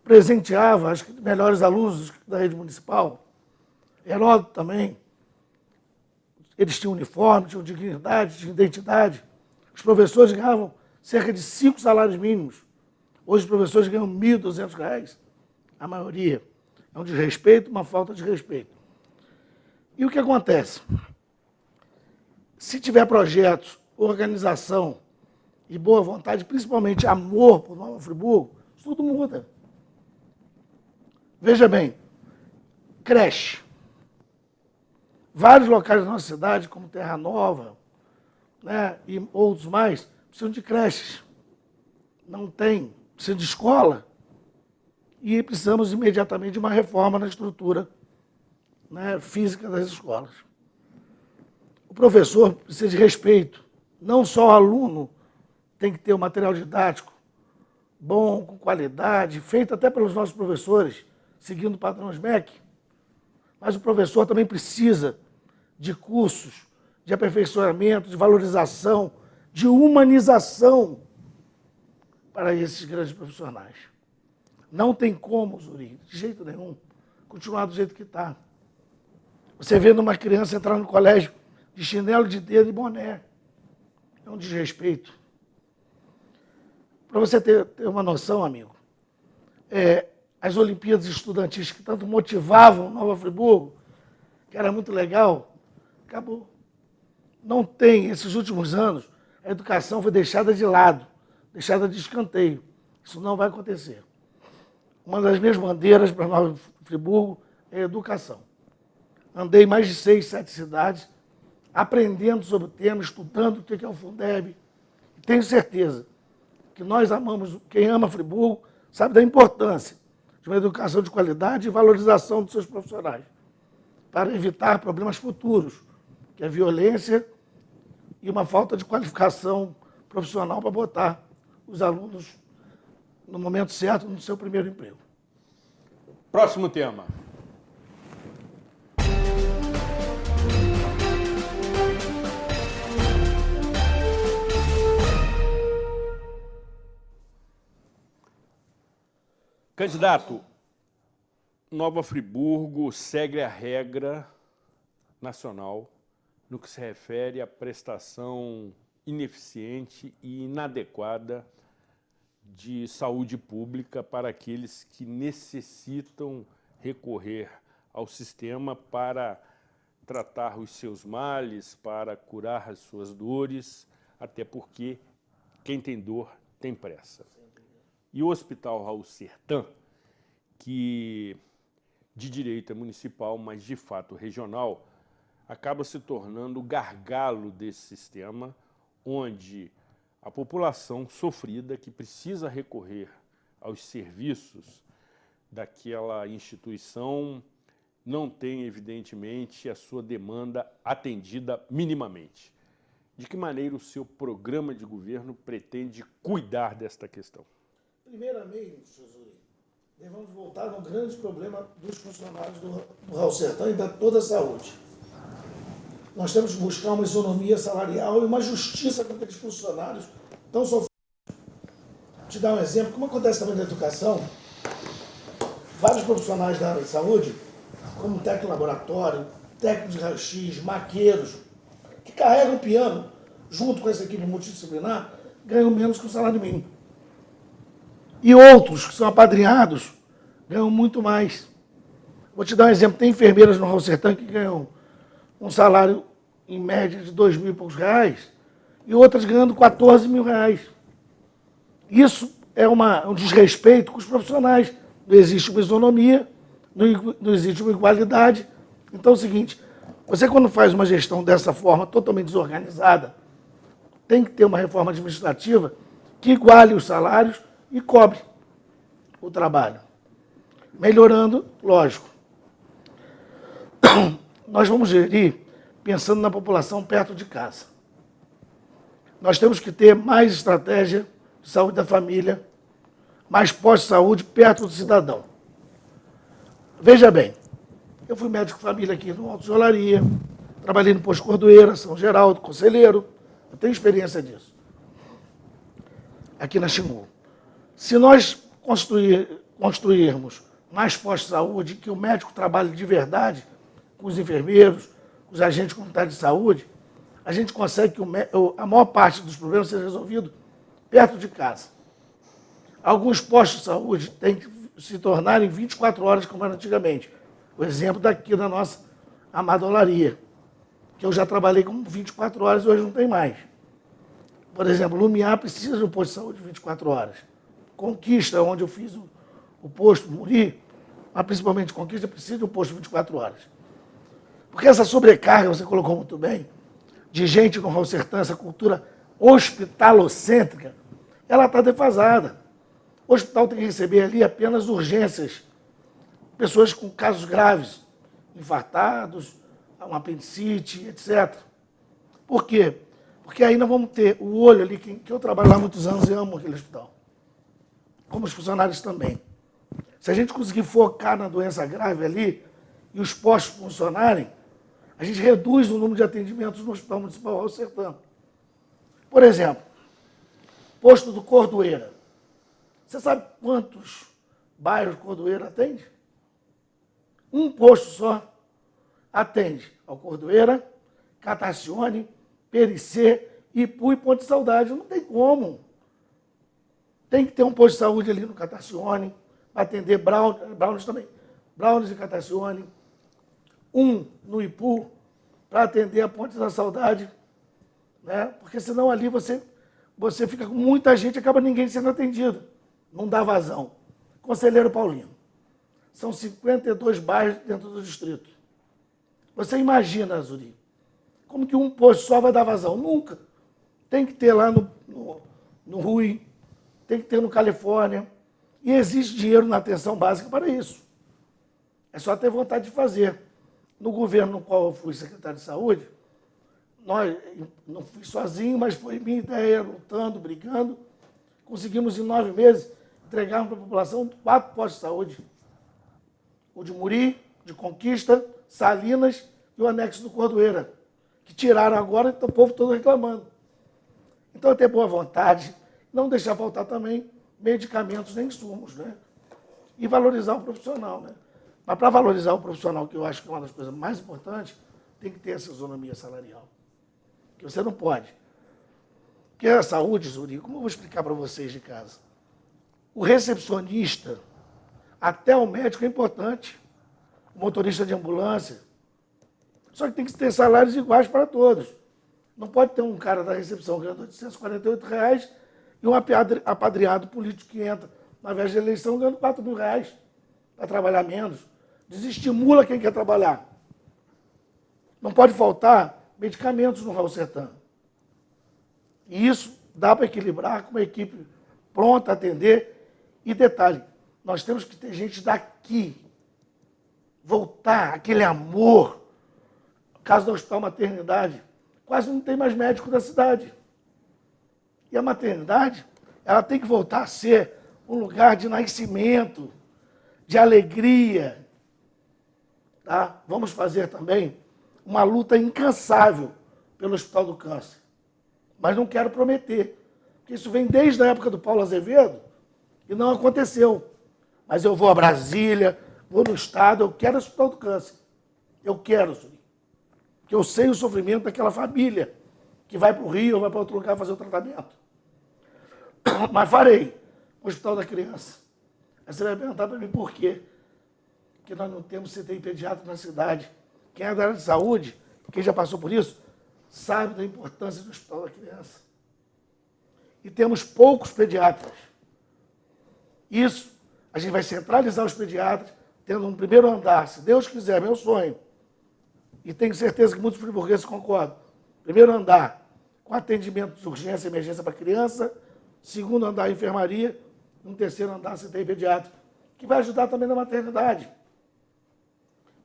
presenteava os melhores alunos da rede municipal. Heródoto também. Eles tinham uniforme, tinham dignidade, tinham identidade. Os professores ganhavam cerca de 5 salários mínimos. Hoje os professores ganham R$ 1.200, a maioria. É um desrespeito, uma falta de respeito. E o que acontece? Se tiver projetos, organização e boa vontade, principalmente amor por Nova Friburgo, isso tudo muda. Veja bem, creche. Vários locais da nossa cidade, como Terra Nova, né, e outros mais, precisam de creches. Não tem, precisam de escola. E precisamos imediatamente de uma reforma na estrutura, né, física das escolas. O professor precisa de respeito. Não só o aluno tem que ter o material didático bom, com qualidade, feito até pelos nossos professores, seguindo padrões MEC, mas o professor também precisa de cursos, de aperfeiçoamento, de valorização, de humanização para esses grandes profissionais. Não tem como, Zuri, de jeito nenhum, continuar do jeito que está. Você vê uma criança entrar no colégio de chinelo de dedo e boné. É um desrespeito. Para você ter uma noção, amigo, as Olimpíadas Estudantis que tanto motivavam Nova Friburgo, que era muito legal, acabou. Não tem, esses últimos anos, a educação foi deixada de lado, deixada de escanteio. Isso não vai acontecer. Uma das minhas bandeiras para Nova Friburgo é a educação. Andei em mais de 6, 7 cidades, aprendendo sobre o tema, estudando o que é o Fundeb. E tenho certeza que nós amamos, quem ama Friburgo, sabe da importância de uma educação de qualidade e valorização dos seus profissionais. para evitar problemas futuros, que é a violência e uma falta de qualificação profissional para botar os alunos no momento certo no seu primeiro emprego. Próximo tema. Candidato, Nova Friburgo segue a regra nacional no que se refere à prestação ineficiente e inadequada de saúde pública para aqueles que necessitam recorrer ao sistema para tratar os seus males, para curar as suas dores, até porque quem tem dor tem pressa. E o Hospital Raul Sertã, que de direito é municipal, mas de fato regional, acaba se tornando o gargalo desse sistema, onde a população sofrida que precisa recorrer aos serviços daquela instituição não tem, evidentemente, a sua demanda atendida minimamente. De que maneira o seu programa de governo pretende cuidar desta questão? Primeiramente, Zuri, devemos voltar no grande problema dos funcionários do Raul Sertã e da toda a saúde. Nós temos que buscar uma isonomia salarial e uma justiça com aqueles funcionários tão sofridos. Vou te dar um exemplo, como acontece também na educação, vários profissionais da área de saúde, como técnico de laboratório, técnico de raio-x, maqueiros, que carregam o piano junto com essa equipe multidisciplinar, ganham menos que o salário mínimo. E outros que são apadrinhados ganham muito mais. Vou te dar um exemplo, tem enfermeiras no Raul Sertã que ganham um salário em média de 2.000 e poucos reais e outras ganhando 14 mil reais. Isso é um desrespeito com os profissionais. Não existe uma isonomia, não existe uma igualdade. Então é o seguinte, você quando faz uma gestão dessa forma, totalmente desorganizada, tem que ter uma reforma administrativa que iguale os salários e cobre o trabalho. Melhorando, lógico. Nós vamos gerir pensando na população perto de casa. Nós temos que ter mais estratégia de saúde da família, mais pós-saúde perto do cidadão. Veja bem, eu fui médico de família aqui no Alto de Olaria, trabalhei no Posto Cordoeira, São Geraldo, Conselheiro, eu tenho experiência disso. Aqui na Xingu. Se nós construirmos mais postos de saúde, que o médico trabalhe de verdade com os enfermeiros, com os agentes comunitários de saúde, a gente consegue que a maior parte dos problemas seja resolvido perto de casa. Alguns postos de saúde têm que se tornar em 24 horas, como era antigamente. O exemplo daqui da nossa amada Olaria, que eu já trabalhei com 24 horas e hoje não tem mais. Por exemplo, Lumiar precisa de um posto de saúde 24 horas. Conquista, onde eu fiz o posto Muri, mas principalmente Conquista, precisa de um posto 24 horas. Porque essa sobrecarga, você colocou muito bem, de gente no Raul Sertã, essa cultura hospitalocêntrica, ela está defasada. O hospital tem que receber ali apenas urgências, pessoas com casos graves, infartados, uma apendicite, etc. Por quê? Porque aí nós vamos ter o olho ali, que eu trabalho lá há muitos anos e amo aquele hospital, como os funcionários também. Se a gente conseguir focar na doença grave ali e os postos funcionarem, a gente reduz o número de atendimentos no Hospital Municipal Raul Sertã. Por exemplo, posto do Cordoeira. Você sabe quantos bairros Cordoeira atende? Um posto só atende ao Cordoeira, Catacione, Pericê, Ipu e Ponte Saudade. Não tem como. Tem que ter um posto de saúde ali no Catacione, para atender Brownies também. Brownies e Catacione. Um no Ipu, para atender a Ponte da Saudade. Né? Porque senão ali você fica com muita gente e acaba ninguém sendo atendido. Não dá vazão. Conselheiro Paulino. São 52 bairros dentro do distrito. Você imagina, Zuri, como que um posto só vai dar vazão? Nunca. Tem que ter lá no Rui, tem que ter no Califórnia. E existe dinheiro na atenção básica para isso. É só ter vontade de fazer. no governo no qual eu fui secretário de saúde, nós, não fui sozinho, mas foi minha ideia, lutando, brigando, conseguimos em 9 meses entregar para a população 4 postos de saúde. O de Muri, de Conquista, Salinas e o anexo do Cordoeira, que tiraram agora e o povo todo reclamando. Então, ter boa vontade, não deixar faltar também medicamentos nem insumos, né? E valorizar o profissional, né? Mas para valorizar o profissional, que eu acho que é uma das coisas mais importantes, tem que ter essa isonomia salarial. Que você não pode. Porque a saúde, Zuri, como eu vou explicar para vocês de casa? O recepcionista, até o médico é importante. O motorista de ambulância. Só que tem que ter salários iguais para todos. Não pode ter um cara da recepção ganhando R$ 848 e um apadreado político que entra na véspera de eleição ganhando R$ 4.000 para trabalhar menos. Desestimula quem quer trabalhar. Não pode faltar medicamentos no Raul Sertã. E isso dá para equilibrar com uma equipe pronta a atender. E detalhe, nós temos que ter gente daqui. Voltar, aquele amor. No caso do Hospital Maternidade, quase não tem mais médico da cidade. E a maternidade, ela tem que voltar a ser um lugar de nascimento, de alegria. Tá? Vamos fazer também uma luta incansável pelo Hospital do Câncer. Mas não quero prometer, porque isso vem desde a época do Paulo Azevedo e não aconteceu. Mas eu vou a Brasília, vou no Estado, eu quero o Hospital do Câncer. Eu quero, Zuri. Porque eu sei o sofrimento daquela família que vai para o Rio ou vai para outro lugar fazer o tratamento. Mas farei o Hospital da Criança. Aí você vai perguntar para mim por quê? Porque nós não temos CTI pediatra na cidade. Quem é da área de saúde, quem já passou por isso, sabe da importância do Hospital da Criança. E temos poucos pediatras. Isso, a gente vai centralizar os pediatras, tendo um primeiro andar, se Deus quiser, meu sonho. E tenho certeza que muitos friburgueses concordam. Primeiro andar, com atendimento de urgência e emergência para criança. Segundo andar, enfermaria. Um terceiro andar, CTI pediátrico, que vai ajudar também na maternidade.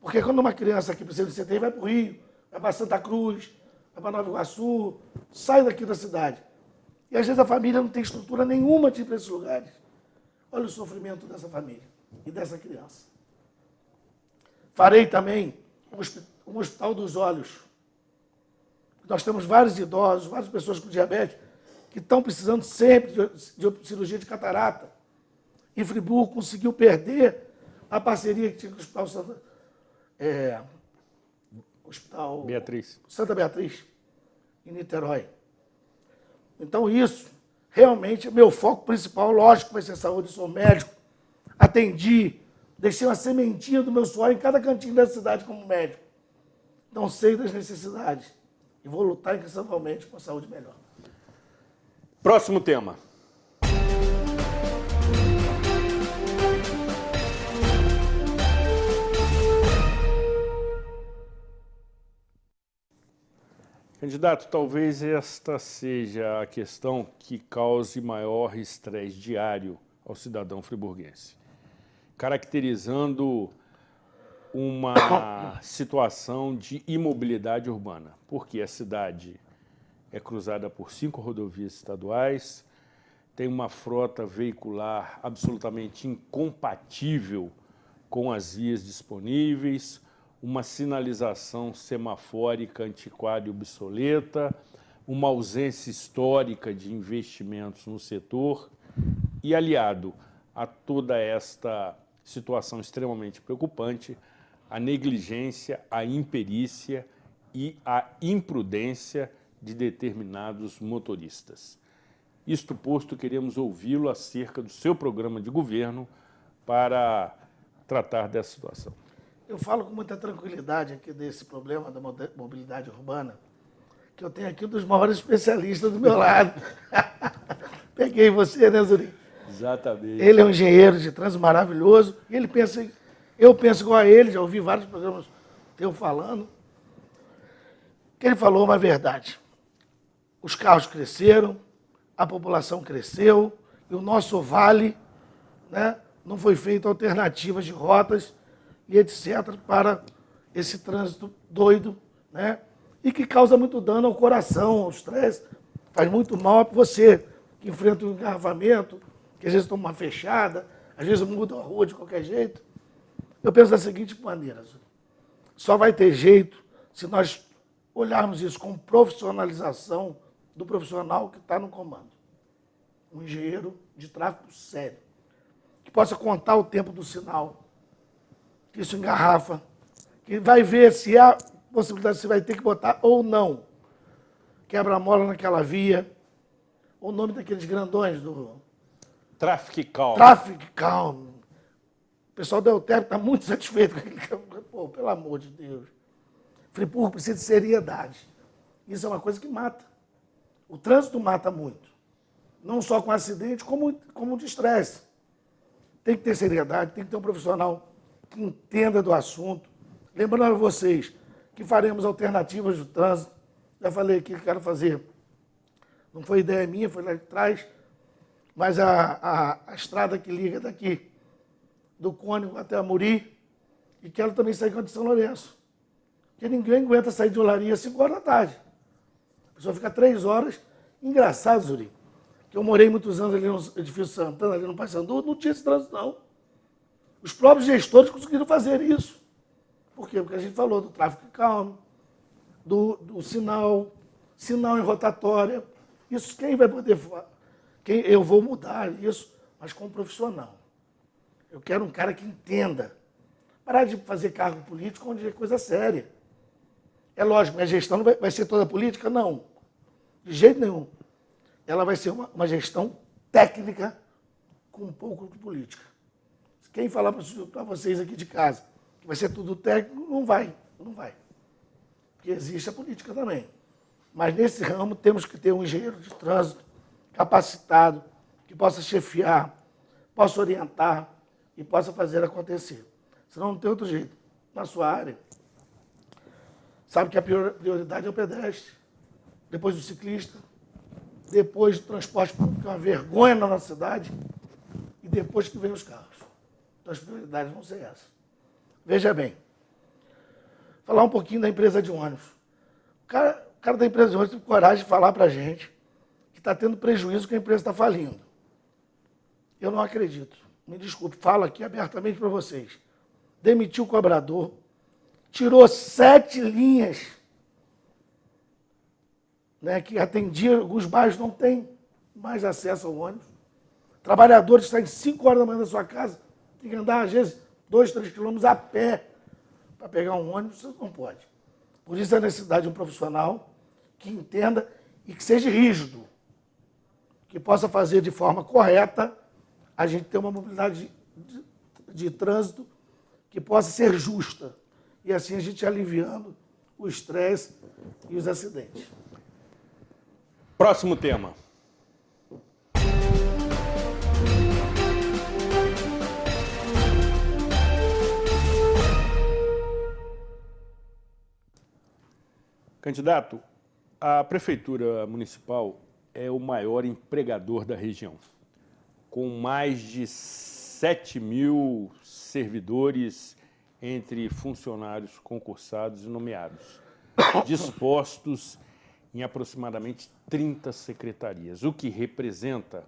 Porque quando uma criança que precisa de CTI vai para o Rio, vai para Santa Cruz, vai para Nova Iguaçu, sai daqui da cidade. E às vezes a família não tem estrutura nenhuma de ir para esses lugares. Olha o sofrimento dessa família e dessa criança. Farei também um hospital dos olhos. Nós temos vários idosos, várias pessoas com diabetes, que estão precisando sempre de cirurgia de catarata. E Friburgo conseguiu perder a parceria que tinha com o Hospital Beatriz. Santa Beatriz, em Niterói. Então isso, realmente, é meu foco principal, lógico que vai ser saúde, sou médico, atendi, deixei uma sementinha do meu suor em cada cantinho da cidade como médico. Não sei das necessidades e vou lutar incansavelmente por uma saúde melhor. Próximo tema. Candidato, talvez esta seja a questão que cause maior estresse diário ao cidadão friburguense, caracterizando uma situação de imobilidade urbana, porque a cidade é cruzada por 5 rodovias estaduais, tem uma frota veicular absolutamente incompatível com as vias disponíveis, uma sinalização semafórica antiquada e obsoleta, uma ausência histórica de investimentos no setor e, aliado a toda esta situação extremamente preocupante, a negligência, a imperícia e a imprudência de determinados motoristas. Isto posto, queremos ouvi-lo acerca do seu programa de governo para tratar dessa situação. Eu falo com muita tranquilidade aqui desse problema da mobilidade urbana, que eu tenho aqui um dos maiores especialistas do meu lado. Peguei você, né, Zuri? Exatamente. Ele é um engenheiro de trânsito maravilhoso, e ele pensa, eu penso igual a ele, já ouvi vários programas teu falando. O que ele falou é uma verdade. Os carros cresceram, a população cresceu, e o nosso vale, né, não foi feito alternativas de rotas e etc. para esse trânsito doido, né? E que causa muito dano ao coração, ao estresse, faz muito mal para você que enfrenta um engarrafamento, que às vezes toma uma fechada, às vezes muda a rua de qualquer jeito. Eu penso da seguinte maneira, só vai ter jeito se nós olharmos isso com profissionalização do profissional que está no comando. Um engenheiro de tráfego sério, que possa contar o tempo do sinal, que isso engarrafa, que vai ver se há possibilidade, se vai ter que botar ou não quebra-mola naquela via, o nome daqueles grandões do... Traffic Calm. Traffic Calm. O pessoal da Eutep está muito satisfeito com aquele... Pô, pelo amor de Deus. Friburgo precisa de seriedade. Isso é uma coisa que mata. O trânsito mata muito. Não só com acidente, como de estresse. Tem que ter seriedade, tem que ter um profissional que entenda do assunto. Lembrando a vocês que faremos alternativas do trânsito. Já falei aqui que quero fazer. Não foi ideia minha, foi lá de trás. Mas a estrada que liga daqui, do Cônego até a Muri, e quero também sair com a de São Lourenço. Porque ninguém aguenta sair de Olaria às 5 horas da tarde. A pessoa fica 3 horas. Engraçado, Zuri, que eu morei muitos anos ali no edifício Santana, ali no Paissandu, não tinha esse trânsito, não. Os próprios gestores conseguiram fazer isso. Por quê? Porque a gente falou do tráfego calmo, do sinal em rotatória. Isso quem vai poder... Eu vou mudar isso, mas com um profissional. Eu quero um cara que entenda. Parar de fazer cargo político onde é coisa séria. É lógico, minha gestão não vai ser toda política? Não. De jeito nenhum. Ela vai ser uma gestão técnica com um pouco de política. Quem falar para vocês aqui de casa que vai ser tudo técnico, não vai. Porque existe a política também. Mas nesse ramo temos que ter um engenheiro de trânsito capacitado, que possa chefiar, possa orientar e possa fazer acontecer. Senão não tem outro jeito. Na sua área, sabe que a prioridade é o pedestre, depois do ciclista, depois do transporte público, que é uma vergonha na nossa cidade, e depois que vem os carros. Então as prioridades vão ser essas. Veja bem, falar um pouquinho da empresa de ônibus. O cara da empresa de ônibus teve coragem de falar para a gente que está tendo prejuízo, que a empresa está falindo. Eu não acredito. Me desculpe, falo aqui abertamente para vocês. Demitiu o cobrador, tirou 7 linhas, né, que atendia, alguns bairros não têm mais acesso ao ônibus. Trabalhadores saem 5 horas da manhã da sua casa, tem que andar, às vezes, 2, 3 quilômetros a pé para pegar um ônibus, você não pode. Por isso a necessidade de um profissional que entenda e que seja rígido, que possa fazer de forma correta a gente ter uma mobilidade de trânsito que possa ser justa. E assim a gente aliviando o estresse e os acidentes. Próximo tema. Candidato, a Prefeitura Municipal é o maior empregador da região, com mais de 7 mil servidores entre funcionários concursados e nomeados, dispostos em aproximadamente 30 secretarias, o que representa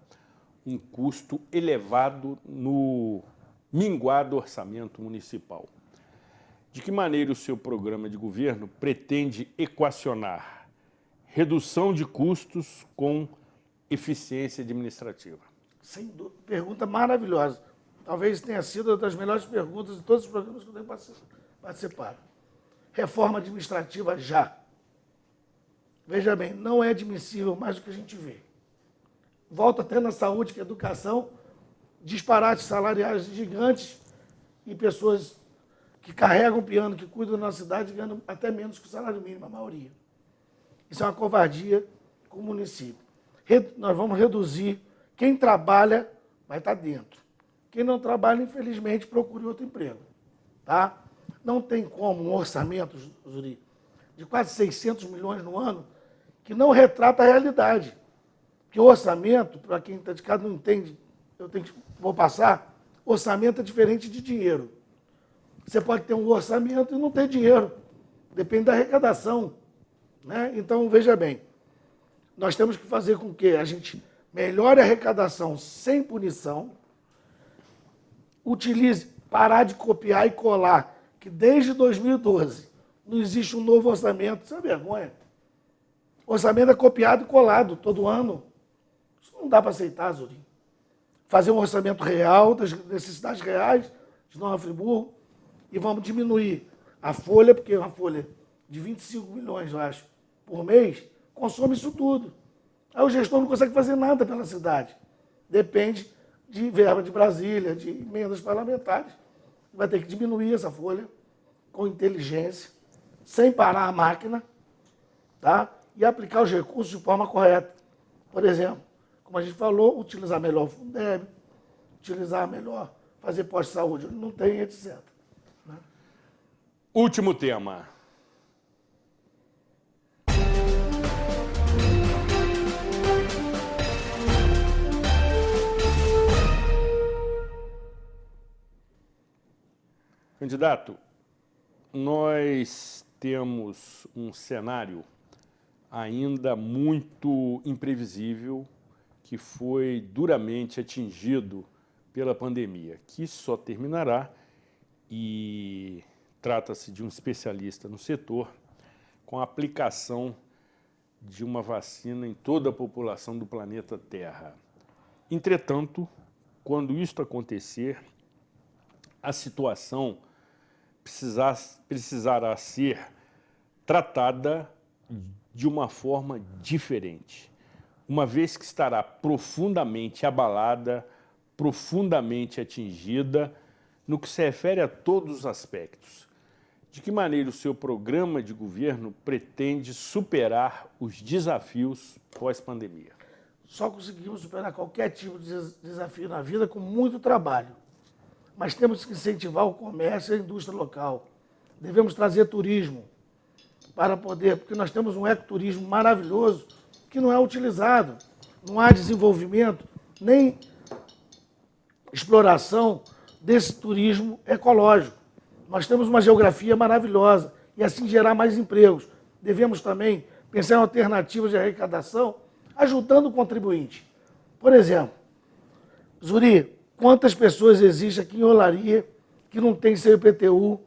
um custo elevado no minguado orçamento municipal. De que maneira o seu programa de governo pretende equacionar redução de custos com eficiência administrativa? Sem dúvida, pergunta maravilhosa. Talvez tenha sido uma das melhores perguntas de todos os programas que eu tenho participado. Reforma administrativa já. Veja bem, não é admissível mais do que a gente vê. Volta até na saúde, que é educação, disparates salariais gigantes e pessoas que carregam o piano, que cuidam da nossa cidade, ganham até menos que o salário mínimo, a maioria. Isso é uma covardia com o município. Nós vamos reduzir. Quem trabalha vai estar dentro. Quem não trabalha, infelizmente, procure outro emprego. Tá? Não tem como um orçamento, Zuri, de quase 600 milhões no ano, que não retrata a realidade. Porque o orçamento, para quem está de casa não entende, vou passar, orçamento é diferente de dinheiro. Você pode ter um orçamento e não ter dinheiro. Depende da arrecadação, né? Então, veja bem, nós temos que fazer com que a gente melhore a arrecadação sem punição, utilize, parar de copiar e colar, que desde 2012 não existe um novo orçamento. Isso é vergonha. O orçamento é copiado e colado todo ano. Isso não dá para aceitar, Zuri. Fazer um orçamento real, das necessidades reais de Nova Friburgo, e vamos diminuir a folha, porque uma folha de 25 milhões, eu acho, por mês, consome isso tudo. Aí o gestor não consegue fazer nada pela cidade. Depende de verba de Brasília, de emendas parlamentares. Vai ter que diminuir essa folha com inteligência, sem parar a máquina, tá? E aplicar os recursos de forma correta. Por exemplo, como a gente falou, utilizar melhor o Fundeb, utilizar melhor, fazer pós-saúde, não tem, etc. Né? Último tema. Candidato, nós temos um cenário ainda muito imprevisível que foi duramente atingido pela pandemia, que só terminará, e trata-se de um especialista no setor, com a aplicação de uma vacina em toda a população do planeta Terra. Entretanto, quando isto acontecer, a situação precisará ser tratada de uma forma diferente, uma vez que estará profundamente abalada, profundamente atingida no que se refere a todos os aspectos. De que maneira o seu programa de governo pretende superar os desafios pós-pandemia? Só conseguimos superar qualquer tipo de desafio na vida com muito trabalho. Mas temos que incentivar o comércio e a indústria local. Devemos trazer turismo para poder, porque nós temos um ecoturismo maravilhoso que não é utilizado. Não há desenvolvimento nem exploração desse turismo ecológico. Nós temos uma geografia maravilhosa e assim gerar mais empregos. Devemos também pensar em alternativas de arrecadação, ajudando o contribuinte. Por exemplo, Zuri, quantas pessoas existem aqui em Olaria que não tem seu IPTU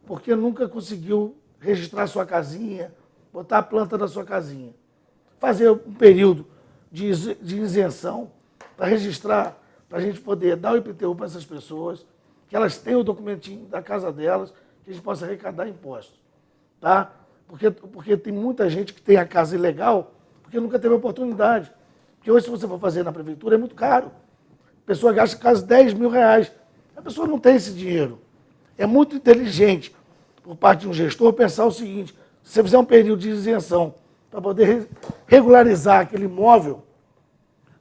porque nunca conseguiu registrar sua casinha, botar a planta na sua casinha? Fazer um período de isenção para registrar, para a gente poder dar o IPTU para essas pessoas, que elas tenham o documentinho da casa delas, que a gente possa arrecadar impostos. Tá? Porque tem muita gente que tem a casa ilegal porque nunca teve oportunidade. Porque hoje, se você for fazer na prefeitura, é muito caro. A pessoa gasta quase 10 mil reais. A pessoa não tem esse dinheiro. É muito inteligente, por parte de um gestor, pensar o seguinte: se você fizer um período de isenção para poder regularizar aquele imóvel,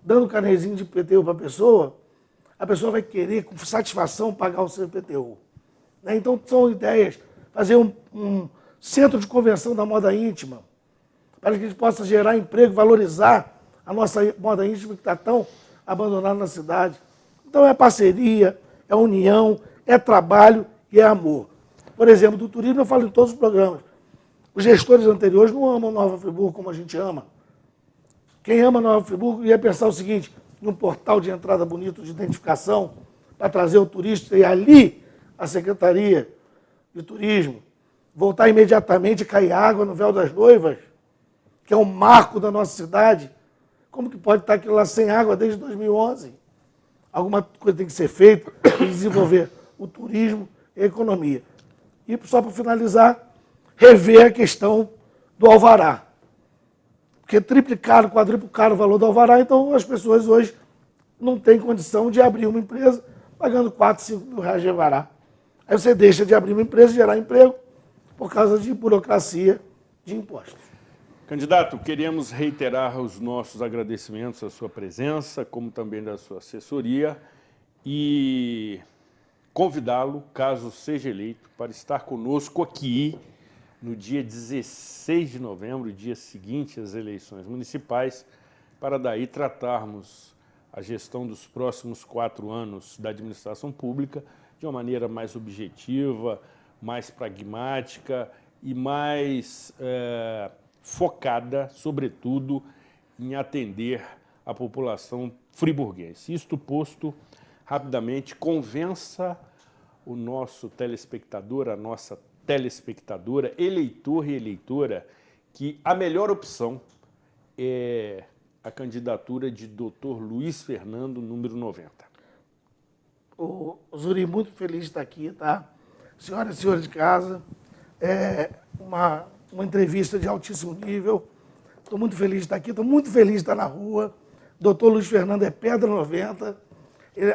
dando um carnezinho de IPTU para a pessoa vai querer, com satisfação, pagar o seu IPTU. Né? Então, são ideias. Fazer um centro de convenção da moda íntima, para que a gente possa gerar emprego, valorizar a nossa moda íntima que está tão abandonada na cidade. Então, é parceria, é união, é trabalho e é amor. Por exemplo, do turismo eu falo em todos os programas. Os gestores anteriores não amam Nova Friburgo como a gente ama. Quem ama Nova Friburgo ia pensar o seguinte: num portal de entrada bonito de identificação para trazer o turista e ali a Secretaria de Turismo voltar imediatamente e cair água no Véu das Noivas, que é um marco da nossa cidade. Como que pode estar aquilo lá sem água desde 2011? Alguma coisa tem que ser feita para desenvolver o turismo e a economia. E só para finalizar, rever a questão do alvará. Porque triplicaram, quadruplicaram o valor do alvará, então as pessoas hoje não têm condição de abrir uma empresa pagando 4, 5 mil reais de alvará. Aí você deixa de abrir uma empresa e gerar emprego por causa de burocracia de impostos. Candidato, queremos reiterar os nossos agradecimentos à sua presença, como também da sua assessoria, e convidá-lo, caso seja eleito, para estar conosco aqui no dia 16 de novembro, dia seguinte às eleições municipais, para daí tratarmos a gestão dos próximos 4 anos da administração pública de uma maneira mais objetiva, mais pragmática e mais focada, sobretudo, em atender a população friburguense. Isto posto, rapidamente, convença o nosso telespectador, a nossa telespectadora, eleitor e eleitora, que a melhor opção é a candidatura de Dr. Luiz Fernando, número 90. O Zuri, muito feliz de estar aqui, tá? Senhoras e senhores de casa, é uma entrevista de altíssimo nível. Estou muito feliz de estar aqui, estou muito feliz de estar na rua. Doutor Luiz Fernando é pedra 90,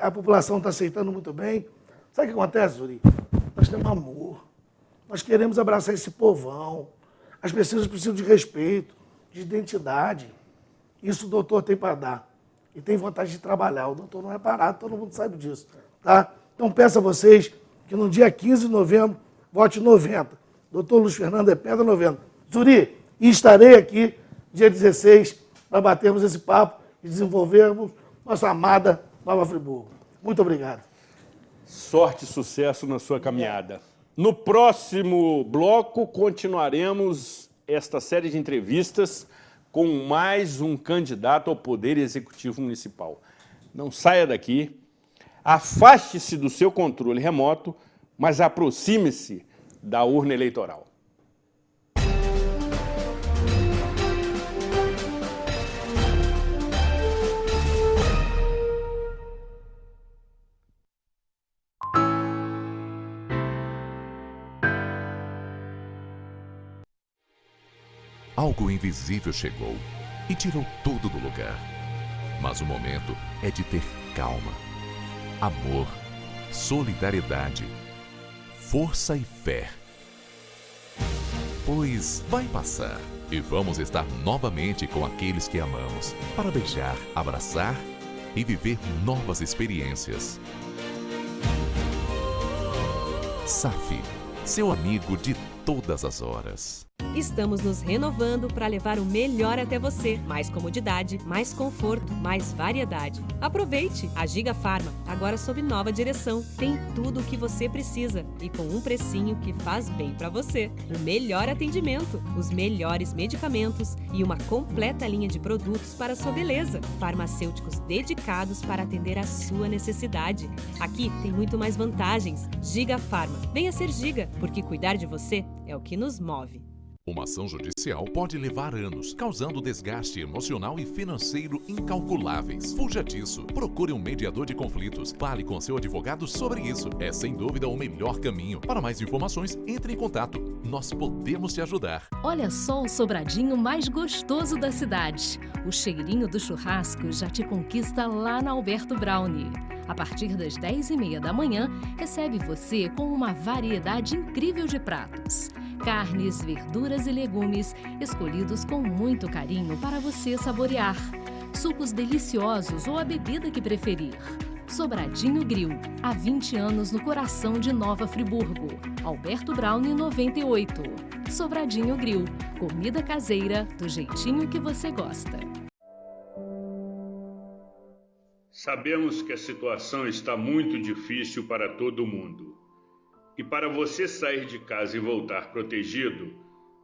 a população está aceitando muito bem. Sabe o que acontece, Zuri? Nós temos amor, nós queremos abraçar esse povão. As pessoas precisam de respeito, de identidade. Isso o doutor tem para dar. E tem vontade de trabalhar. O doutor não é parado, todo mundo sabe disso. Tá? Então peço a vocês que no dia 15 de novembro vote 90. Doutor Luiz Fernando é pedra 90. Zuri, e estarei aqui dia 16 para batermos esse papo e desenvolvermos nossa amada Nova Friburgo. Muito obrigado. Sorte e sucesso na sua caminhada. No próximo bloco, continuaremos esta série de entrevistas com mais um candidato ao Poder Executivo Municipal. Não saia daqui, afaste-se do seu controle remoto, mas aproxime-se da urna eleitoral. Algo invisível chegou e tirou tudo do lugar. Mas o momento é de ter calma, amor, solidariedade, força e fé. Pois vai passar e vamos estar novamente com aqueles que amamos, para beijar, abraçar e viver novas experiências. SAF, seu amigo de todas as horas. Estamos nos renovando para levar o melhor até você. Mais comodidade, mais conforto, mais variedade. Aproveite! A Giga Farma, agora sob nova direção, tem tudo o que você precisa e com um precinho que faz bem para você. O melhor atendimento, os melhores medicamentos e uma completa linha de produtos para a sua beleza. Farmacêuticos dedicados para atender a sua necessidade. Aqui tem muito mais vantagens. Giga Farma. Venha ser Giga, porque cuidar de você é o que nos move. Uma ação judicial pode levar anos, causando desgaste emocional e financeiro incalculáveis. Fuja disso. Procure um mediador de conflitos. Fale com seu advogado sobre isso. É sem dúvida o melhor caminho. Para mais informações, entre em contato. Nós podemos te ajudar. Olha só o sobradinho mais gostoso da cidade. O cheirinho do churrasco já te conquista lá na Alberto Brownie. A partir das 10h30 da manhã, recebe você com uma variedade incrível de pratos. Carnes, verduras e legumes, escolhidos com muito carinho para você saborear. Sucos deliciosos ou a bebida que preferir. Sobradinho Grill, há 20 anos no coração de Nova Friburgo. Alberto Brownie 98. Sobradinho Grill, comida caseira do jeitinho que você gosta. Sabemos que a situação está muito difícil para todo mundo. E para você sair de casa e voltar protegido,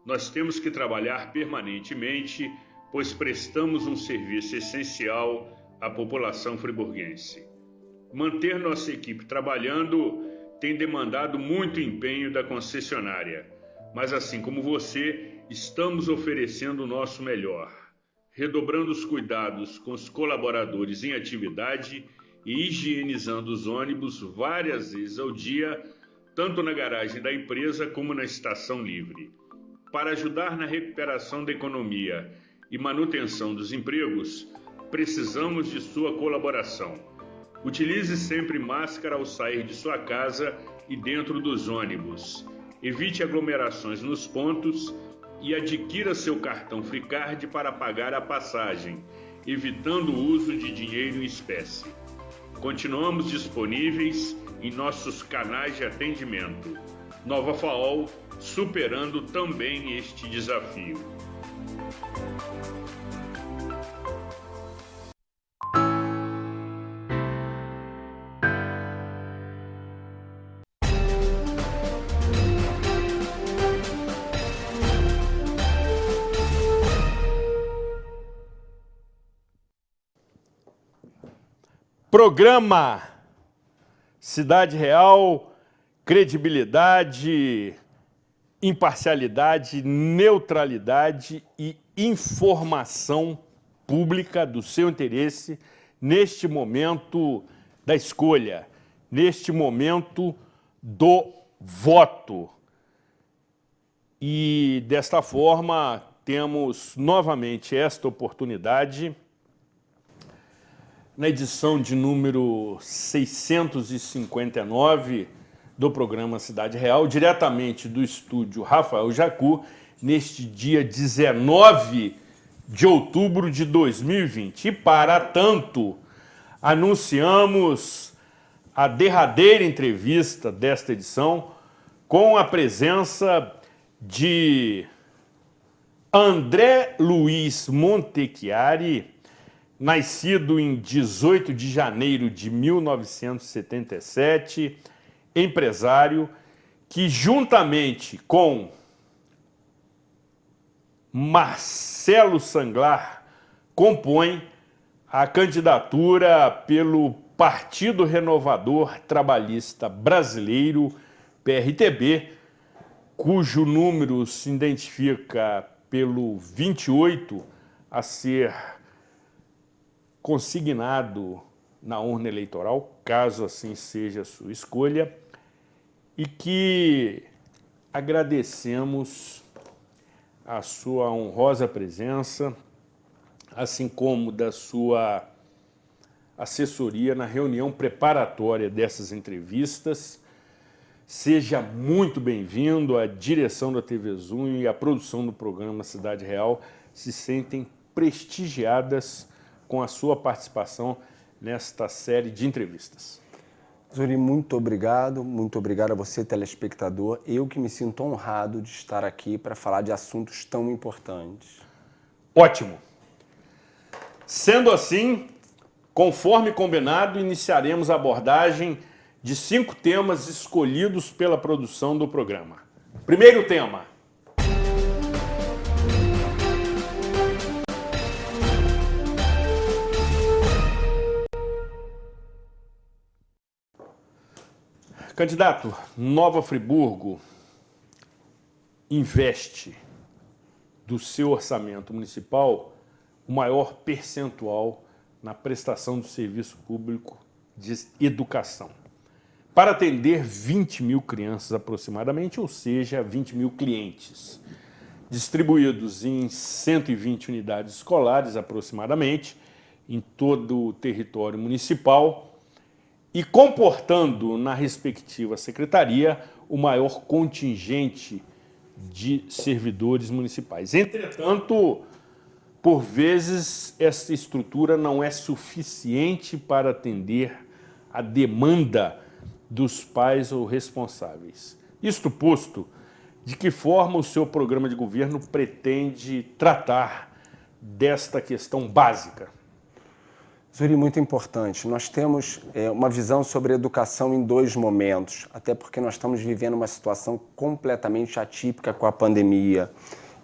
nós temos que trabalhar permanentemente, pois prestamos um serviço essencial à população friburguense. Manter nossa equipe trabalhando tem demandado muito empenho da concessionária, mas assim como você, estamos oferecendo o nosso melhor, redobrando os cuidados com os colaboradores em atividade e higienizando os ônibus várias vezes ao dia, tanto na garagem da empresa como na estação livre. Para ajudar na recuperação da economia e manutenção dos empregos, precisamos de sua colaboração. Utilize sempre máscara ao sair de sua casa e dentro dos ônibus. Evite aglomerações nos pontos e adquira seu cartão Fricard para pagar a passagem, evitando o uso de dinheiro em espécie. Continuamos disponíveis em nossos canais de atendimento. Nova FAOL, superando também este desafio. Programa Cidade Real, credibilidade, imparcialidade, neutralidade e informação pública do seu interesse neste momento da escolha, neste momento do voto. E, desta forma, temos novamente esta oportunidade, na edição de número 659 do programa Cidade Real, diretamente do estúdio Rafael Jacu, neste dia 19 de outubro de 2020. E, para tanto, anunciamos a derradeira entrevista desta edição com a presença de André Luiz Montechiari, nascido em 18 de janeiro de 1977, empresário que, juntamente com Marcelo Sanglar, compõe a candidatura pelo Partido Renovador Trabalhista Brasileiro, PRTB, cujo número se identifica pelo 28 a ser consignado na urna eleitoral, caso assim seja a sua escolha, e que agradecemos a sua honrosa presença, assim como da sua assessoria na reunião preparatória dessas entrevistas. Seja muito bem-vindo. A direção da TV Zoom e a produção do programa Cidade Real se sentem prestigiadas com a sua participação nesta série de entrevistas. Zuri, muito obrigado a você, telespectador. Eu que me sinto honrado de estar aqui para falar de assuntos tão importantes. Ótimo! Sendo assim, conforme combinado, iniciaremos a abordagem de 5 temas escolhidos pela produção do programa. Primeiro tema: candidato, Nova Friburgo investe do seu orçamento municipal o maior percentual na prestação do serviço público de educação, para atender 20 mil crianças aproximadamente, ou seja, 20 mil clientes, distribuídos em 120 unidades escolares aproximadamente, em todo o território municipal, e comportando na respectiva secretaria o maior contingente de servidores municipais. Entretanto, por vezes, essa estrutura não é suficiente para atender a demanda dos pais ou responsáveis. Isto posto, de que forma o seu programa de governo pretende tratar desta questão básica? Zuri, muito importante. Nós temos uma visão sobre educação em 2 momentos, até porque nós estamos vivendo uma situação completamente atípica com a pandemia.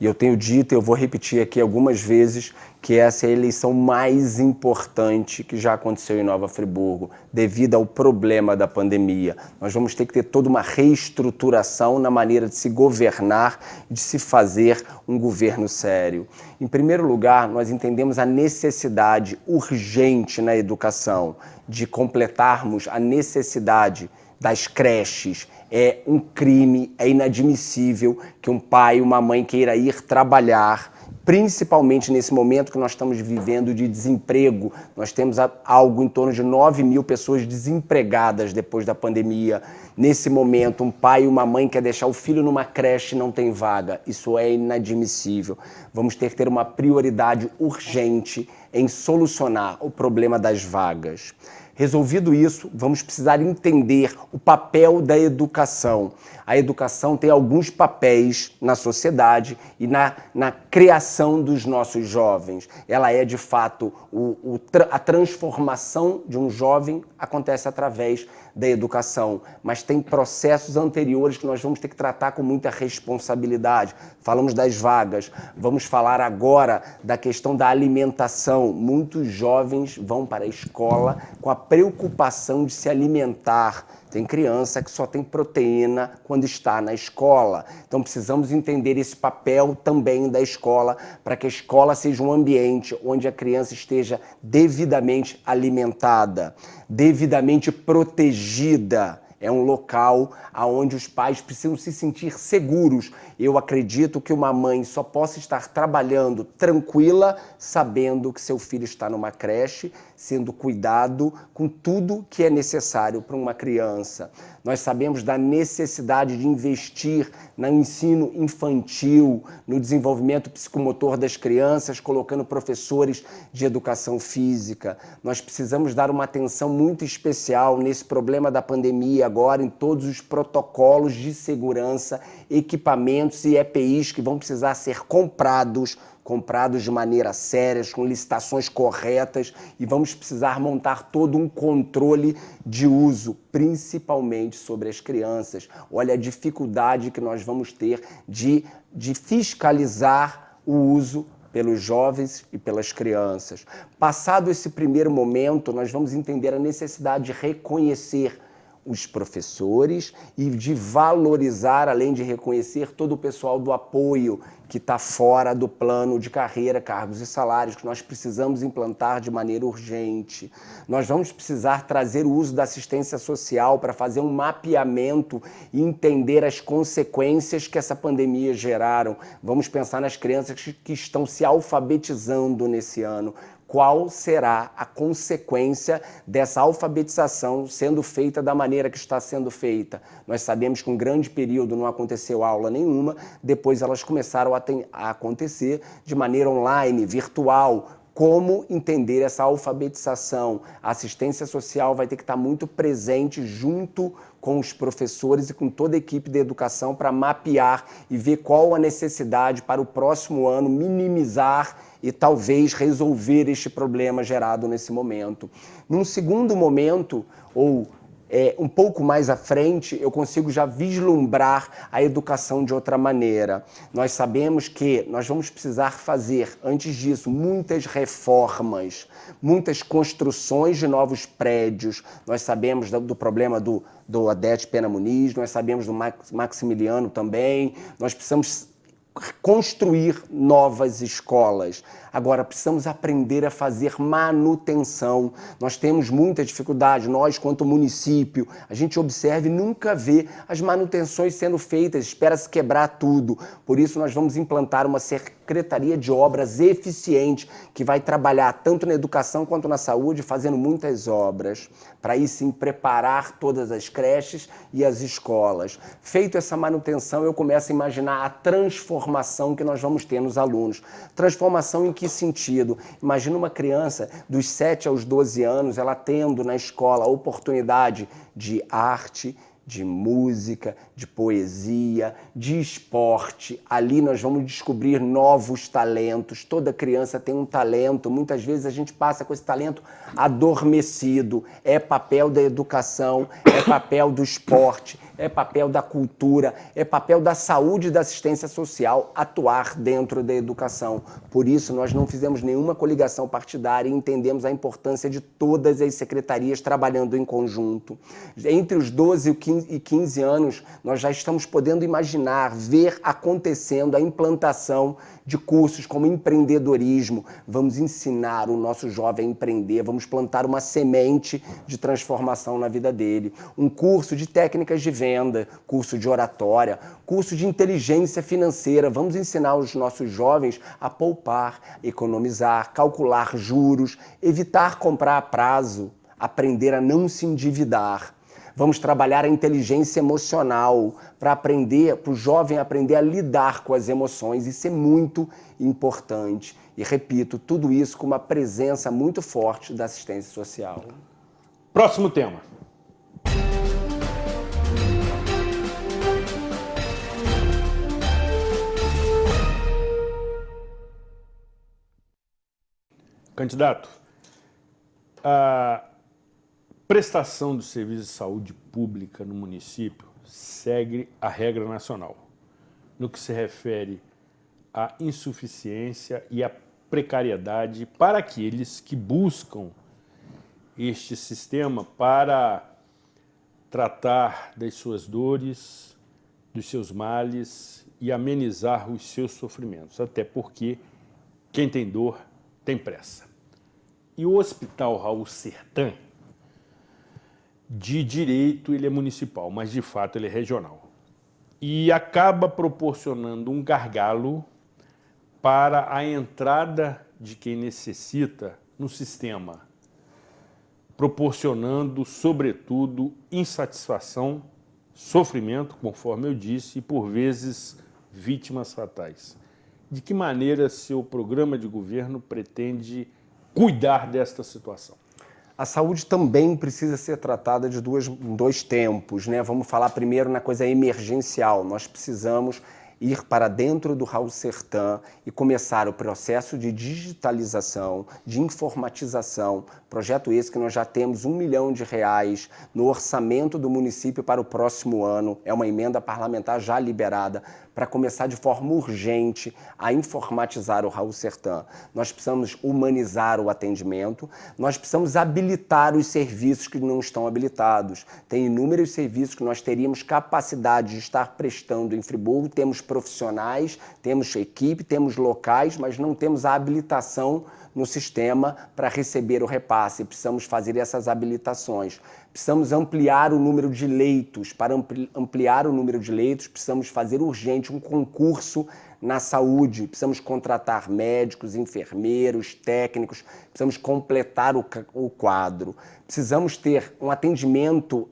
E eu tenho dito, eu vou repetir aqui algumas vezes, que essa é a eleição mais importante que já aconteceu em Nova Friburgo, devido ao problema da pandemia. Nós vamos ter que ter toda uma reestruturação na maneira de se governar e de se fazer um governo sério. Em primeiro lugar, nós entendemos a necessidade urgente na educação de completarmos a necessidade das creches. É um crime, é inadmissível que um pai e uma mãe queira ir trabalhar, principalmente nesse momento que nós estamos vivendo de desemprego. Nós temos algo em torno de 9 mil pessoas desempregadas depois da pandemia. Nesse momento, um pai e uma mãe quer deixar o filho numa creche e não tem vaga. Isso é inadmissível. Vamos ter que ter uma prioridade urgente em solucionar o problema das vagas. Resolvido isso, vamos precisar entender o papel da educação. A educação tem alguns papéis na sociedade e na criação dos nossos jovens. Ela é, de fato, a transformação de um jovem acontece através da educação, mas tem processos anteriores que nós vamos ter que tratar com muita responsabilidade. Falamos das vagas, vamos falar agora da questão da alimentação. Então, muitos jovens vão para a escola com a preocupação de se alimentar. Tem criança que só tem proteína quando está na escola. Então, precisamos entender esse papel também da escola, para que a escola seja um ambiente onde a criança esteja devidamente alimentada, devidamente protegida. É um local onde os pais precisam se sentir seguros. Eu acredito que uma mãe só possa estar trabalhando tranquila, sabendo que seu filho está numa creche, sendo cuidado com tudo que é necessário para uma criança. Nós sabemos da necessidade de investir no ensino infantil, no desenvolvimento psicomotor das crianças, colocando professores de educação física. Nós precisamos dar uma atenção muito especial nesse problema da pandemia agora, em todos os protocolos de segurança, equipamentos e EPIs que vão precisar ser comprados de maneira séria, com licitações corretas, e vamos precisar montar todo um controle de uso, principalmente sobre as crianças. Olha a dificuldade que nós vamos ter de fiscalizar o uso pelos jovens e pelas crianças. Passado esse primeiro momento, nós vamos entender a necessidade de reconhecer os professores e de valorizar, além de reconhecer, todo o pessoal do apoio que está fora do plano de carreira, cargos e salários, que nós precisamos implantar de maneira urgente. Nós vamos precisar trazer o uso da assistência social para fazer um mapeamento e entender as consequências que essa pandemia geraram. Vamos pensar nas crianças que estão se alfabetizando nesse ano. Qual será a consequência dessa alfabetização sendo feita da maneira que está sendo feita? Nós sabemos que um grande período não aconteceu aula nenhuma, depois elas começaram a acontecer de maneira online, virtual. Como entender essa alfabetização? A assistência social vai ter que estar muito presente junto com os professores e com toda a equipe de educação para mapear e ver qual a necessidade para o próximo ano minimizar e talvez resolver este problema gerado nesse momento. Num segundo momento, ou um pouco mais à frente, eu consigo já vislumbrar a educação de outra maneira. Nós sabemos que nós vamos precisar fazer, antes disso, muitas reformas, muitas construções de novos prédios. Nós sabemos do problema do Odete Pena Muniz, nós sabemos do Maximiliano também. Nós precisamos construir novas escolas. Agora, precisamos aprender a fazer manutenção. Nós temos muita dificuldade, nós, quanto município, a gente observa e nunca vê as manutenções sendo feitas, espera-se quebrar tudo. Por isso, nós vamos implantar uma Secretaria de Obras eficiente, que vai trabalhar tanto na educação quanto na saúde, fazendo muitas obras, para aí sim preparar todas as creches e as escolas. Feito essa manutenção, eu começo a imaginar a transformação que nós vamos ter nos alunos. Transformação em que sentido? Imagina uma criança dos 7 aos 12 anos, ela tendo na escola a oportunidade de arte, de música, de poesia, de esporte. Ali nós vamos descobrir novos talentos. Toda criança tem um talento. Muitas vezes a gente passa com esse talento adormecido. É papel da educação, é papel do esporte, é papel da cultura, é papel da saúde e da assistência social atuar dentro da educação. Por isso, nós não fizemos nenhuma coligação partidária e entendemos a importância de todas as secretarias trabalhando em conjunto. Entre os 12 e 15 anos, nós já estamos podendo imaginar, ver acontecendo a implantação de cursos como empreendedorismo. Vamos ensinar o nosso jovem a empreender, vamos plantar uma semente de transformação na vida dele. Um curso de técnicas de venda, curso de oratória, curso de inteligência financeira. Vamos ensinar os nossos jovens a poupar, economizar, calcular juros, evitar comprar a prazo, aprender a não se endividar. Vamos trabalhar a inteligência emocional para o jovem aprender a lidar com as emoções. Isso é muito importante. E repito, tudo isso com uma presença muito forte da assistência social. Próximo tema. Candidato, a prestação do serviço de saúde pública no município segue a regra nacional, no que se refere à insuficiência e à precariedade para aqueles que buscam este sistema para tratar das suas dores, dos seus males e amenizar os seus sofrimentos, até porque quem tem dor tem pressa. E o Hospital Raul Sertan, de direito ele é municipal, mas de fato ele é regional. E acaba proporcionando um gargalo para a entrada de quem necessita no sistema, proporcionando, sobretudo, insatisfação, sofrimento, conforme eu disse, e, por vezes, vítimas fatais. De que maneira seu programa de governo pretende cuidar desta situação? A saúde também precisa ser tratada de dois tempos, né? Vamos falar primeiro na coisa emergencial. Nós precisamos ir para dentro do Raul Sertan e começar o processo de digitalização, de informatização, projeto esse que nós já temos R$1 milhão no orçamento do município para o próximo ano, é uma emenda parlamentar já liberada, para começar de forma urgente a informatizar o Raul Sertan. Nós precisamos humanizar o atendimento, nós precisamos habilitar os serviços que não estão habilitados. Tem inúmeros serviços que nós teríamos capacidade de estar prestando em Friburgo, temos profissionais, temos equipe, temos locais, mas não temos a habilitação no sistema para receber o repasse. Precisamos fazer essas habilitações. Precisamos ampliar o número de leitos. Para ampliar o número de leitos, precisamos fazer urgente um concurso na saúde. Precisamos contratar médicos, enfermeiros, técnicos. Precisamos completar o quadro. Precisamos ter um atendimento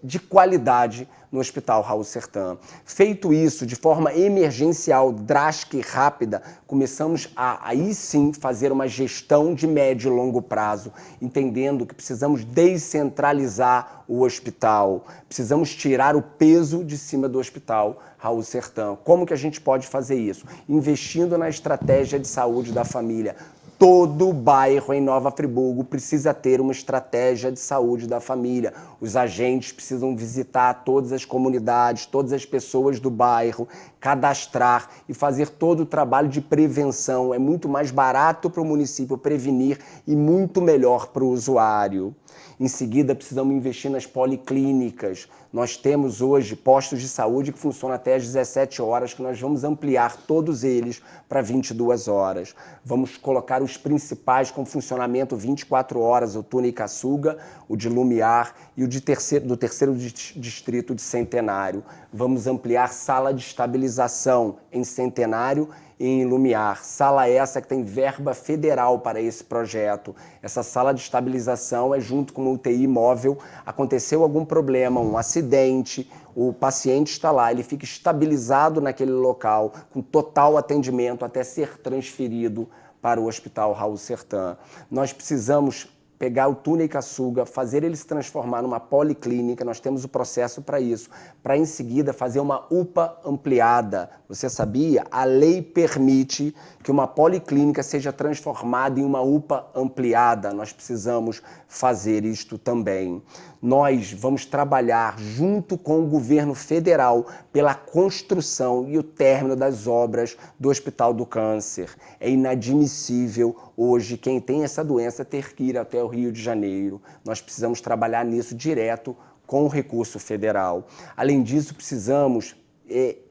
de qualidade no Hospital Raul Sertan. Feito isso de forma emergencial, drástica e rápida, começamos a aí sim fazer uma gestão de médio e longo prazo, entendendo que precisamos descentralizar o hospital, precisamos tirar o peso de cima do Hospital Raul Sertan. Como que a gente pode fazer isso? Investindo na estratégia de saúde da família. Todo bairro em Nova Friburgo precisa ter uma estratégia de saúde da família. Os agentes precisam visitar todas as comunidades, todas as pessoas do bairro, cadastrar e fazer todo o trabalho de prevenção. É muito mais barato para o município prevenir e muito melhor para o usuário. Em seguida, precisamos investir nas policlínicas. Nós temos hoje postos de saúde que funcionam até às 17 horas, que nós vamos ampliar todos eles para 22 horas. Vamos colocar os principais com funcionamento 24 horas, o Tunica-Açuga, o de Lumiar e o do terceiro distrito de Centenário. Vamos ampliar sala de estabilização em Centenário e em Lumiar. Sala essa que tem verba federal para esse projeto. Essa sala de estabilização é junto com uma UTI móvel. Aconteceu algum problema, um acidente, o paciente está lá, ele fica estabilizado naquele local, com total atendimento até ser transferido para o Hospital Raul Sertan. Nós precisamos pegar o Tunica-Açuga, fazer ele se transformar numa policlínica, nós temos o processo para isso, para em seguida fazer uma UPA ampliada. Você sabia? A lei permite que uma policlínica seja transformada em uma UPA ampliada. Nós precisamos fazer isto também. Nós vamos trabalhar junto com o governo federal pela construção e o término das obras do Hospital do Câncer. É inadmissível hoje quem tem essa doença ter que ir até o Rio de Janeiro. Nós precisamos trabalhar nisso direto com o recurso federal. Além disso, precisamos...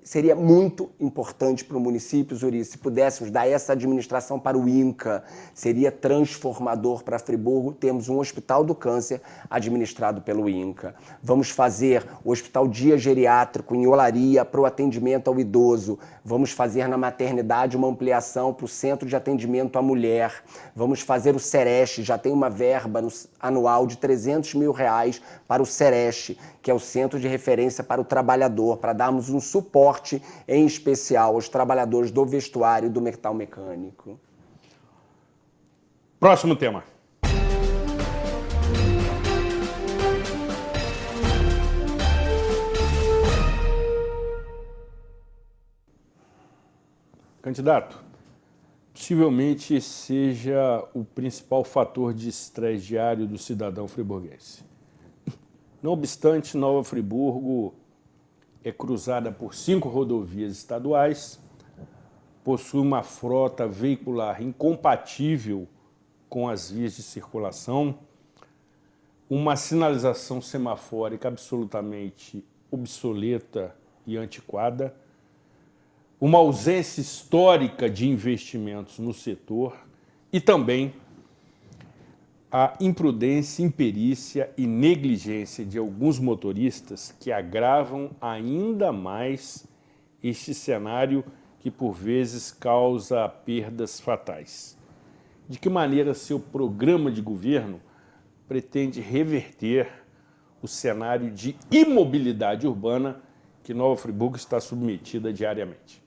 Seria muito importante para o município, Zuri, se pudéssemos dar essa administração para o INCA. Seria transformador para Friburgo. Temos um Hospital do Câncer administrado pelo INCA. Vamos fazer o Hospital Dia Geriátrico em Olaria para o atendimento ao idoso. Vamos fazer na maternidade uma ampliação para o Centro de Atendimento à Mulher. Vamos fazer o Sereste, já tem uma verba anual de R$300 mil para o Sereste, que é o Centro de Referência para o Trabalhador, para darmos um suporte em especial aos trabalhadores do vestuário e do metal mecânico. Próximo tema. Candidato, possivelmente seja o principal fator de estresse diário do cidadão friburguense. Não obstante, Nova Friburgo é cruzada por 5 rodovias estaduais, possui uma frota veicular incompatível com as vias de circulação, uma sinalização semafórica absolutamente obsoleta e antiquada, uma ausência histórica de investimentos no setor e também a imprudência, imperícia e negligência de alguns motoristas que agravam ainda mais este cenário que, por vezes, causa perdas fatais. De que maneira seu programa de governo pretende reverter o cenário de imobilidade urbana que Nova Friburgo está submetida diariamente?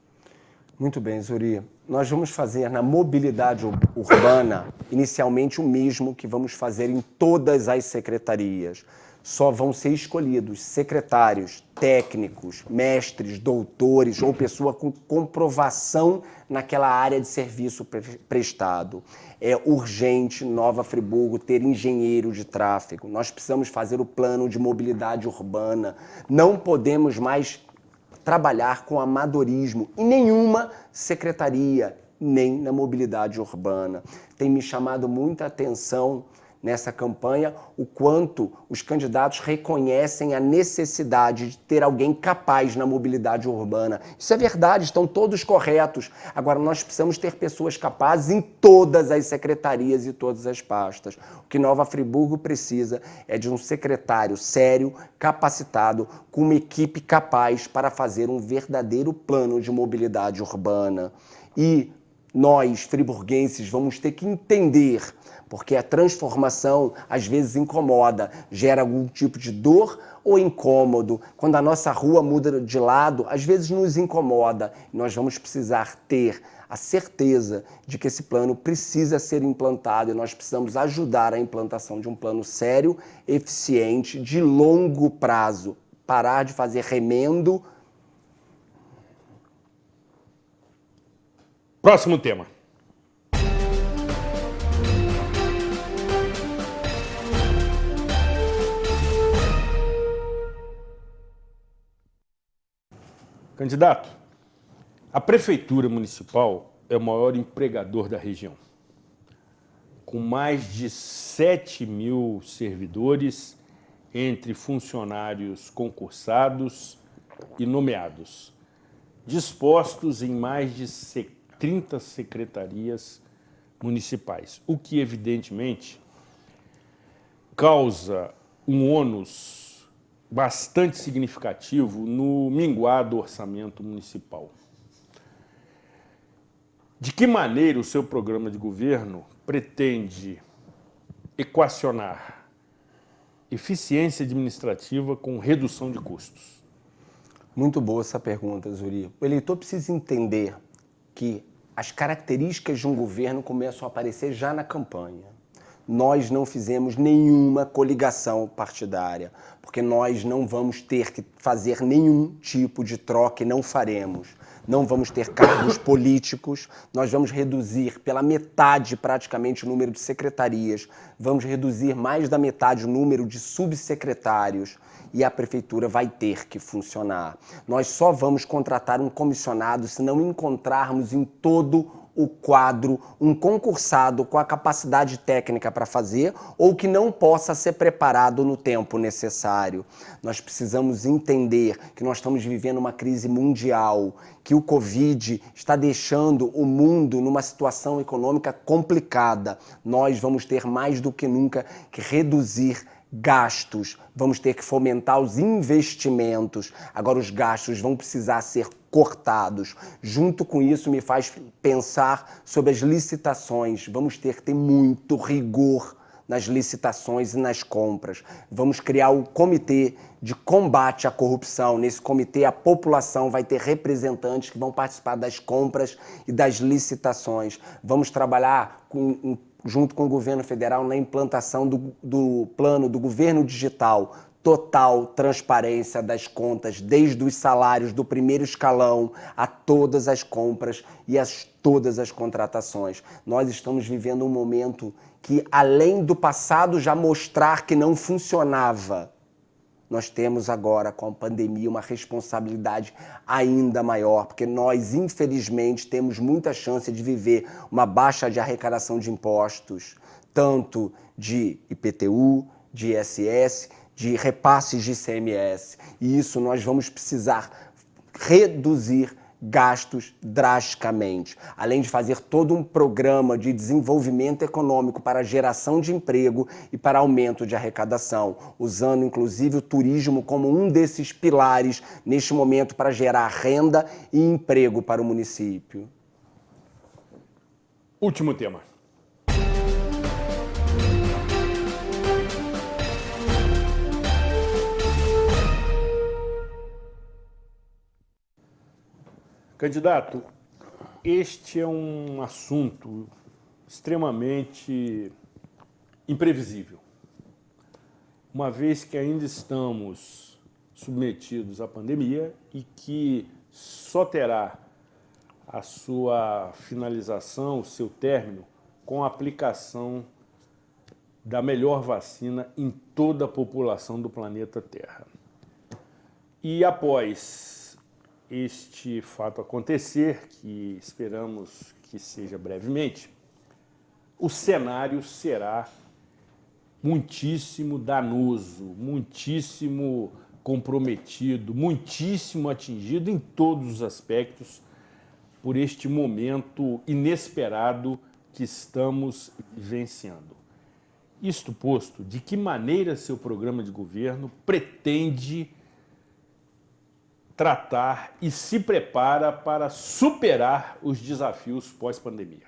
Muito bem, Zuri. Nós vamos fazer na mobilidade urbana, inicialmente, o mesmo que vamos fazer em todas as secretarias. Só vão ser escolhidos secretários, técnicos, mestres, doutores ou pessoa com comprovação naquela área de serviço prestado. É urgente, Nova Friburgo, ter engenheiro de tráfego. Nós precisamos fazer o plano de mobilidade urbana. Não podemos mais trabalhar com amadorismo em nenhuma secretaria, nem na mobilidade urbana. Tem me chamado muita atenção nessa campanha o quanto os candidatos reconhecem a necessidade de ter alguém capaz na mobilidade urbana. Isso é verdade, estão todos corretos. Agora, nós precisamos ter pessoas capazes em todas as secretarias e todas as pastas. O que Nova Friburgo precisa é de um secretário sério, capacitado, com uma equipe capaz para fazer um verdadeiro plano de mobilidade urbana. E nós, friburguenses, vamos ter que entender, porque a transformação às vezes incomoda, gera algum tipo de dor ou incômodo. Quando a nossa rua muda de lado, às vezes nos incomoda. Nós vamos precisar ter a certeza de que esse plano precisa ser implantado e nós precisamos ajudar a implantação de um plano sério, eficiente, de longo prazo. Parar de fazer remendo. Próximo tema. Candidato, a Prefeitura Municipal é o maior empregador da região, com mais de 7.000 servidores, entre funcionários concursados e nomeados, dispostos em mais de 30 secretarias municipais, o que, evidentemente, causa um ônus bastante significativo no minguado orçamento municipal. De que maneira o seu programa de governo pretende equacionar eficiência administrativa com redução de custos? Muito boa essa pergunta, Zuri. O eleitor precisa entender que as características de um governo começam a aparecer já na campanha. Nós não fizemos nenhuma coligação partidária, porque nós não vamos ter que fazer nenhum tipo de troca e não faremos. Não vamos ter cargos políticos, nós vamos reduzir pela metade praticamente o número de secretarias, vamos reduzir mais da metade o número de subsecretários e a prefeitura vai ter que funcionar. Nós só vamos contratar um comissionado se não encontrarmos em todo o quadro um concursado com a capacidade técnica para fazer ou que não possa ser preparado no tempo necessário. Nós precisamos entender que nós estamos vivendo uma crise mundial, que o Covid está deixando o mundo numa situação econômica complicada. Nós vamos ter mais do que nunca que reduzir gastos, vamos ter que fomentar os investimentos. Agora os gastos vão precisar ser cortados. Junto com isso me faz pensar sobre as licitações. Vamos ter que ter muito rigor nas licitações e nas compras. Vamos criar o comitê de combate à corrupção. Nesse comitê a população vai ter representantes que vão participar das compras e das licitações. Vamos trabalhar junto com o governo federal na implantação do plano do governo digital, total transparência das contas, desde os salários do primeiro escalão a todas as compras e todas as contratações. Nós estamos vivendo um momento que, além do passado já mostrar que não funcionava, nós temos agora, com a pandemia, uma responsabilidade ainda maior, porque nós, infelizmente, temos muita chance de viver uma baixa de arrecadação de impostos, tanto de IPTU, de ISS, de repasses de ICMS. E isso nós vamos precisar reduzir gastos drasticamente, além de fazer todo um programa de desenvolvimento econômico para geração de emprego e para aumento de arrecadação, usando inclusive o turismo como um desses pilares neste momento para gerar renda e emprego para o município. Último tema. Candidato, este é um assunto extremamente imprevisível, uma vez que ainda estamos submetidos à pandemia e que só terá a sua finalização, o seu término, com a aplicação da melhor vacina em toda a população do planeta Terra. E após este fato acontecer, que esperamos que seja brevemente, o cenário será muitíssimo danoso, muitíssimo comprometido, muitíssimo atingido em todos os aspectos por este momento inesperado que estamos vivenciando. Isto posto, de que maneira seu programa de governo pretende tratar e se prepara para superar os desafios pós-pandemia?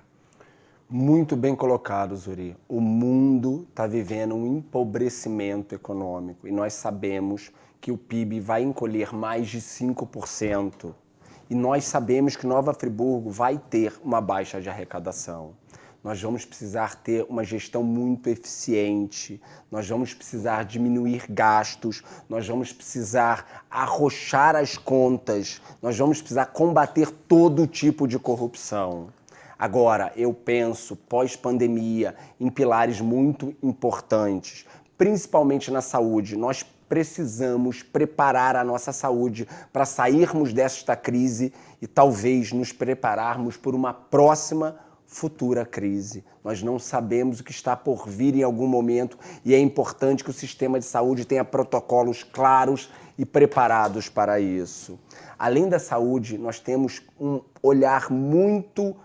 Muito bem colocado, Zuri. O mundo está vivendo um empobrecimento econômico e nós sabemos que o PIB vai encolher mais de 5%. E nós sabemos que Nova Friburgo vai ter uma baixa de arrecadação. Nós vamos precisar ter uma gestão muito eficiente, nós vamos precisar diminuir gastos, nós vamos precisar arrochar as contas, nós vamos precisar combater todo tipo de corrupção. Agora, eu penso, pós-pandemia, em pilares muito importantes, principalmente na saúde. Nós precisamos preparar a nossa saúde para sairmos desta crise e talvez nos prepararmos por uma próxima futura crise. Nós não sabemos o que está por vir em algum momento e é importante que o sistema de saúde tenha protocolos claros e preparados para isso. Além da saúde, nós temos um olhar muito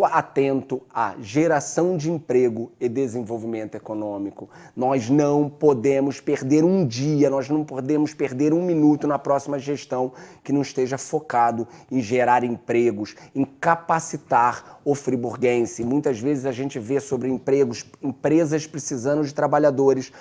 atento à geração de emprego e desenvolvimento econômico. Nós não podemos perder um dia, nós não podemos perder um minuto na próxima gestão que não esteja focado em gerar empregos, em capacitar o friburguense. Muitas vezes a gente vê sobre empregos, empresas precisando de trabalhadores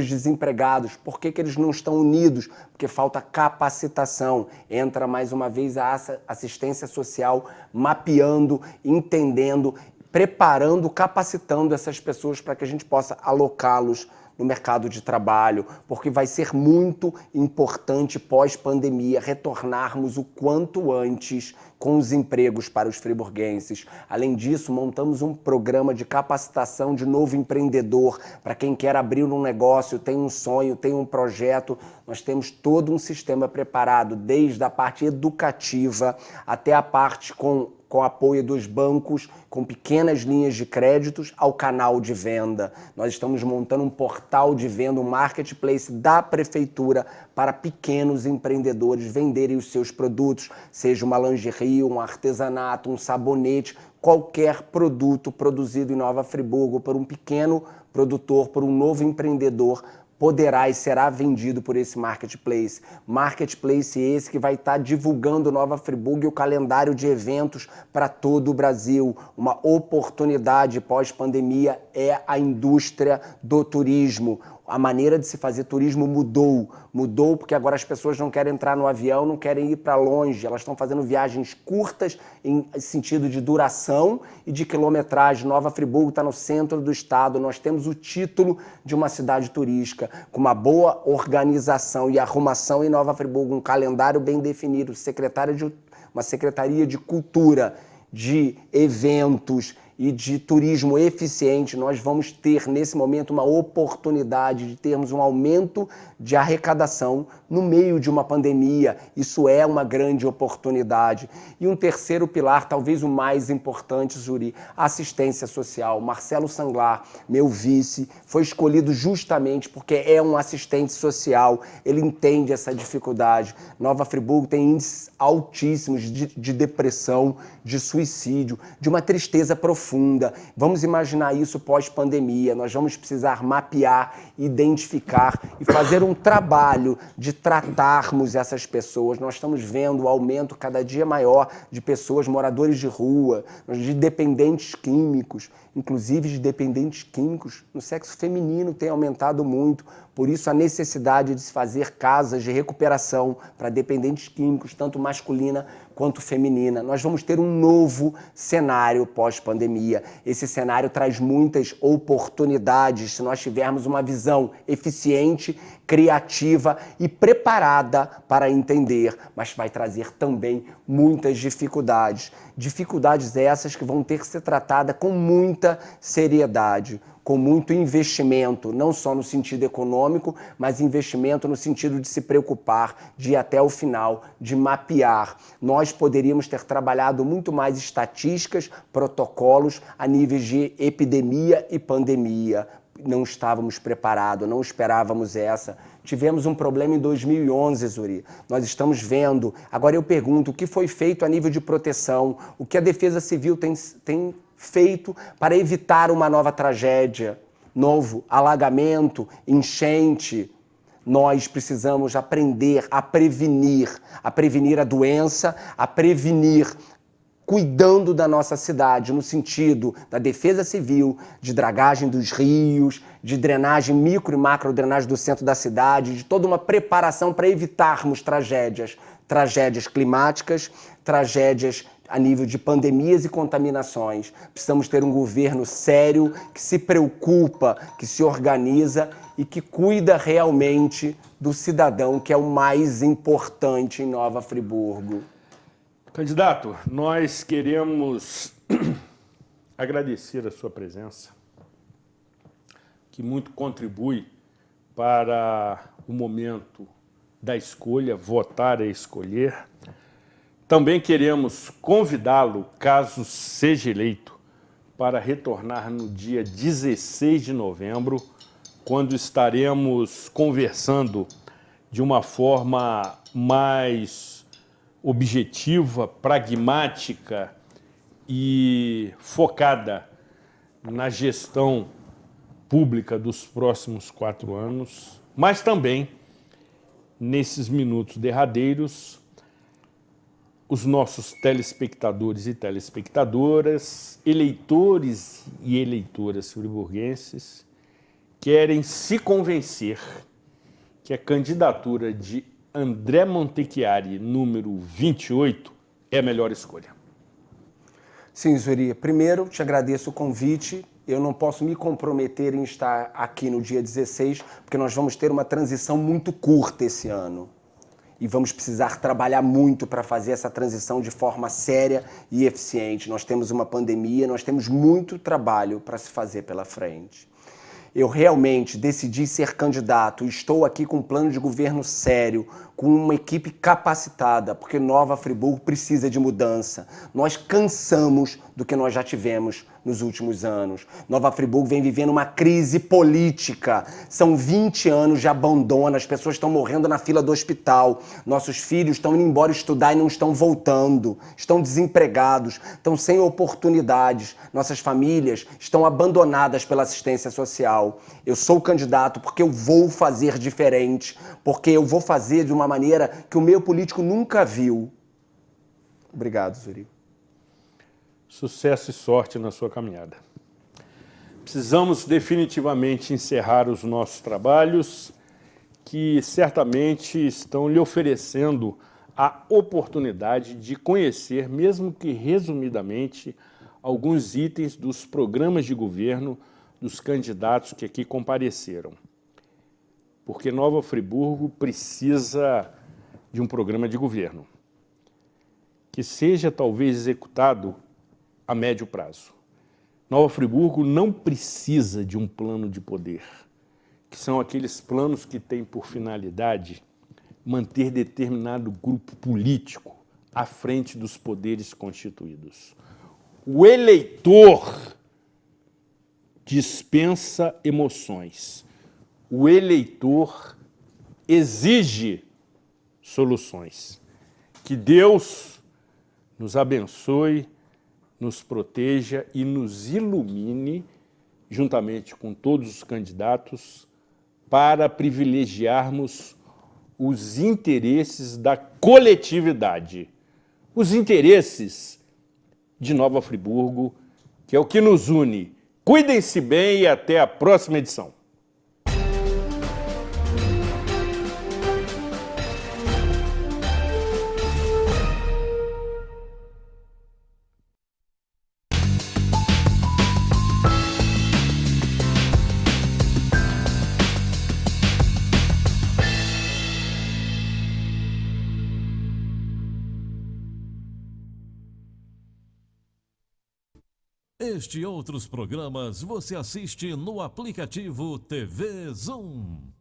desempregados. Por que eles não estão unidos? Porque falta capacitação. Entra mais uma vez a assistência social mapeando, entendendo, preparando, capacitando essas pessoas para que a gente possa alocá-los no mercado de trabalho, porque vai ser muito importante pós-pandemia retornarmos o quanto antes com os empregos para os friburguenses. Além disso, montamos um programa de capacitação de novo empreendedor para quem quer abrir um negócio, tem um sonho, tem um projeto. Nós temos todo um sistema preparado, desde a parte educativa até a parte com apoio dos bancos, com pequenas linhas de créditos ao canal de venda. Nós estamos montando um portal de venda, um marketplace da prefeitura para pequenos empreendedores venderem os seus produtos, seja uma lingerie, um artesanato, um sabonete, qualquer produto produzido em Nova Friburgo por um pequeno produtor, por um novo empreendedor, poderá e será vendido por esse marketplace. Marketplace esse que vai estar divulgando Nova Friburgo e o calendário de eventos para todo o Brasil. Uma oportunidade pós-pandemia é a indústria do turismo. A maneira de se fazer turismo mudou. Mudou porque agora as pessoas não querem entrar no avião, não querem ir para longe. Elas estão fazendo viagens curtas em sentido de duração e de quilometragem. Nova Friburgo está no centro do estado. Nós temos o título de uma cidade turística com uma boa organização e arrumação em Nova Friburgo, um calendário bem definido, uma secretaria de cultura, de eventos e de turismo eficiente, nós vamos ter nesse momento uma oportunidade de termos um aumento de arrecadação no meio de uma pandemia. Isso é uma grande oportunidade. E um terceiro pilar, talvez o mais importante, Zuri, a assistência social. Marcelo Sanglar, meu vice, foi escolhido justamente porque é um assistente social, ele entende essa dificuldade. Nova Friburgo tem índices altíssimos de depressão, de suicídio, de uma tristeza profunda. Vamos imaginar isso pós-pandemia. Nós vamos precisar mapear, identificar e fazer um trabalho de tratarmos essas pessoas. Nós estamos vendo o aumento cada dia maior de pessoas, moradores de rua, de dependentes químicos, inclusive de dependentes químicos no sexo feminino tem aumentado muito. Por isso a necessidade de se fazer casas de recuperação para dependentes químicos, tanto masculina quanto feminina. Nós vamos ter um novo cenário pós-pandemia. Esse cenário traz muitas oportunidades se nós tivermos uma visão eficiente, criativa e preparada para entender, mas vai trazer também muitas dificuldades. Dificuldades essas que vão ter que ser tratadas com muita seriedade, com muito investimento, não só no sentido econômico, mas investimento no sentido de se preocupar, de ir até o final, de mapear. Nós poderíamos ter trabalhado muito mais estatísticas, protocolos a níveis de epidemia e pandemia. Não estávamos preparados, não esperávamos essa. Tivemos um problema em 2011, Zuri. Nós estamos vendo. Agora eu pergunto, o que foi feito a nível de proteção? O que a Defesa Civil tem feito para evitar uma nova tragédia? Novo alagamento, enchente. Nós precisamos aprender a prevenir a doença, a prevenir cuidando da nossa cidade, no sentido da defesa civil, de dragagem dos rios, de drenagem, micro e macro drenagem do centro da cidade, de toda uma preparação para evitarmos tragédias climáticas, tragédias a nível de pandemias e contaminações. Precisamos ter um governo sério, que se preocupa, que se organiza e que cuida realmente do cidadão, que é o mais importante em Nova Friburgo. Candidato, nós queremos agradecer a sua presença, que muito contribui para o momento da escolha, votar é escolher. Também queremos convidá-lo, caso seja eleito, para retornar no dia 16 de novembro, quando estaremos conversando de uma forma mais objetiva, pragmática e focada na gestão pública dos próximos 4 anos, mas também, nesses minutos derradeiros, os nossos telespectadores e telespectadoras, eleitores e eleitoras friburguenses, querem se convencer que a candidatura de André Montechiari, número 28, é a melhor escolha. Sim, Zuri. Primeiro, te agradeço o convite. Eu não posso me comprometer em estar aqui no dia 16, porque nós vamos ter uma transição muito curta esse ano. E vamos precisar trabalhar muito para fazer essa transição de forma séria e eficiente. Nós temos uma pandemia, nós temos muito trabalho para se fazer pela frente. Eu realmente decidi ser candidato, estou aqui com um plano de governo sério, com uma equipe capacitada, porque Nova Friburgo precisa de mudança. Nós cansamos do que nós já tivemos nos últimos anos. Nova Friburgo vem vivendo uma crise política. São 20 anos de abandono, as pessoas estão morrendo na fila do hospital. Nossos filhos estão indo embora estudar e não estão voltando. Estão desempregados, estão sem oportunidades. Nossas famílias estão abandonadas pela assistência social. Eu sou candidato porque eu vou fazer diferente, porque eu vou fazer de uma maneira que o meio político nunca viu. Obrigado, Zuri. Sucesso e sorte na sua caminhada. Precisamos definitivamente encerrar os nossos trabalhos, que certamente estão lhe oferecendo a oportunidade de conhecer, mesmo que resumidamente, alguns itens dos programas de governo dos candidatos que aqui compareceram. Porque Nova Friburgo precisa de um programa de governo que seja talvez executado a médio prazo. Nova Friburgo não precisa de um plano de poder, que são aqueles planos que têm por finalidade manter determinado grupo político à frente dos poderes constituídos. O eleitor dispensa emoções. O eleitor exige soluções. Que Deus nos abençoe, nos proteja e nos ilumine, juntamente com todos os candidatos, para privilegiarmos os interesses da coletividade, os interesses de Nova Friburgo, que é o que nos une. Cuidem-se bem e até a próxima edição. Este e outros programas você assiste no aplicativo TV Zoom.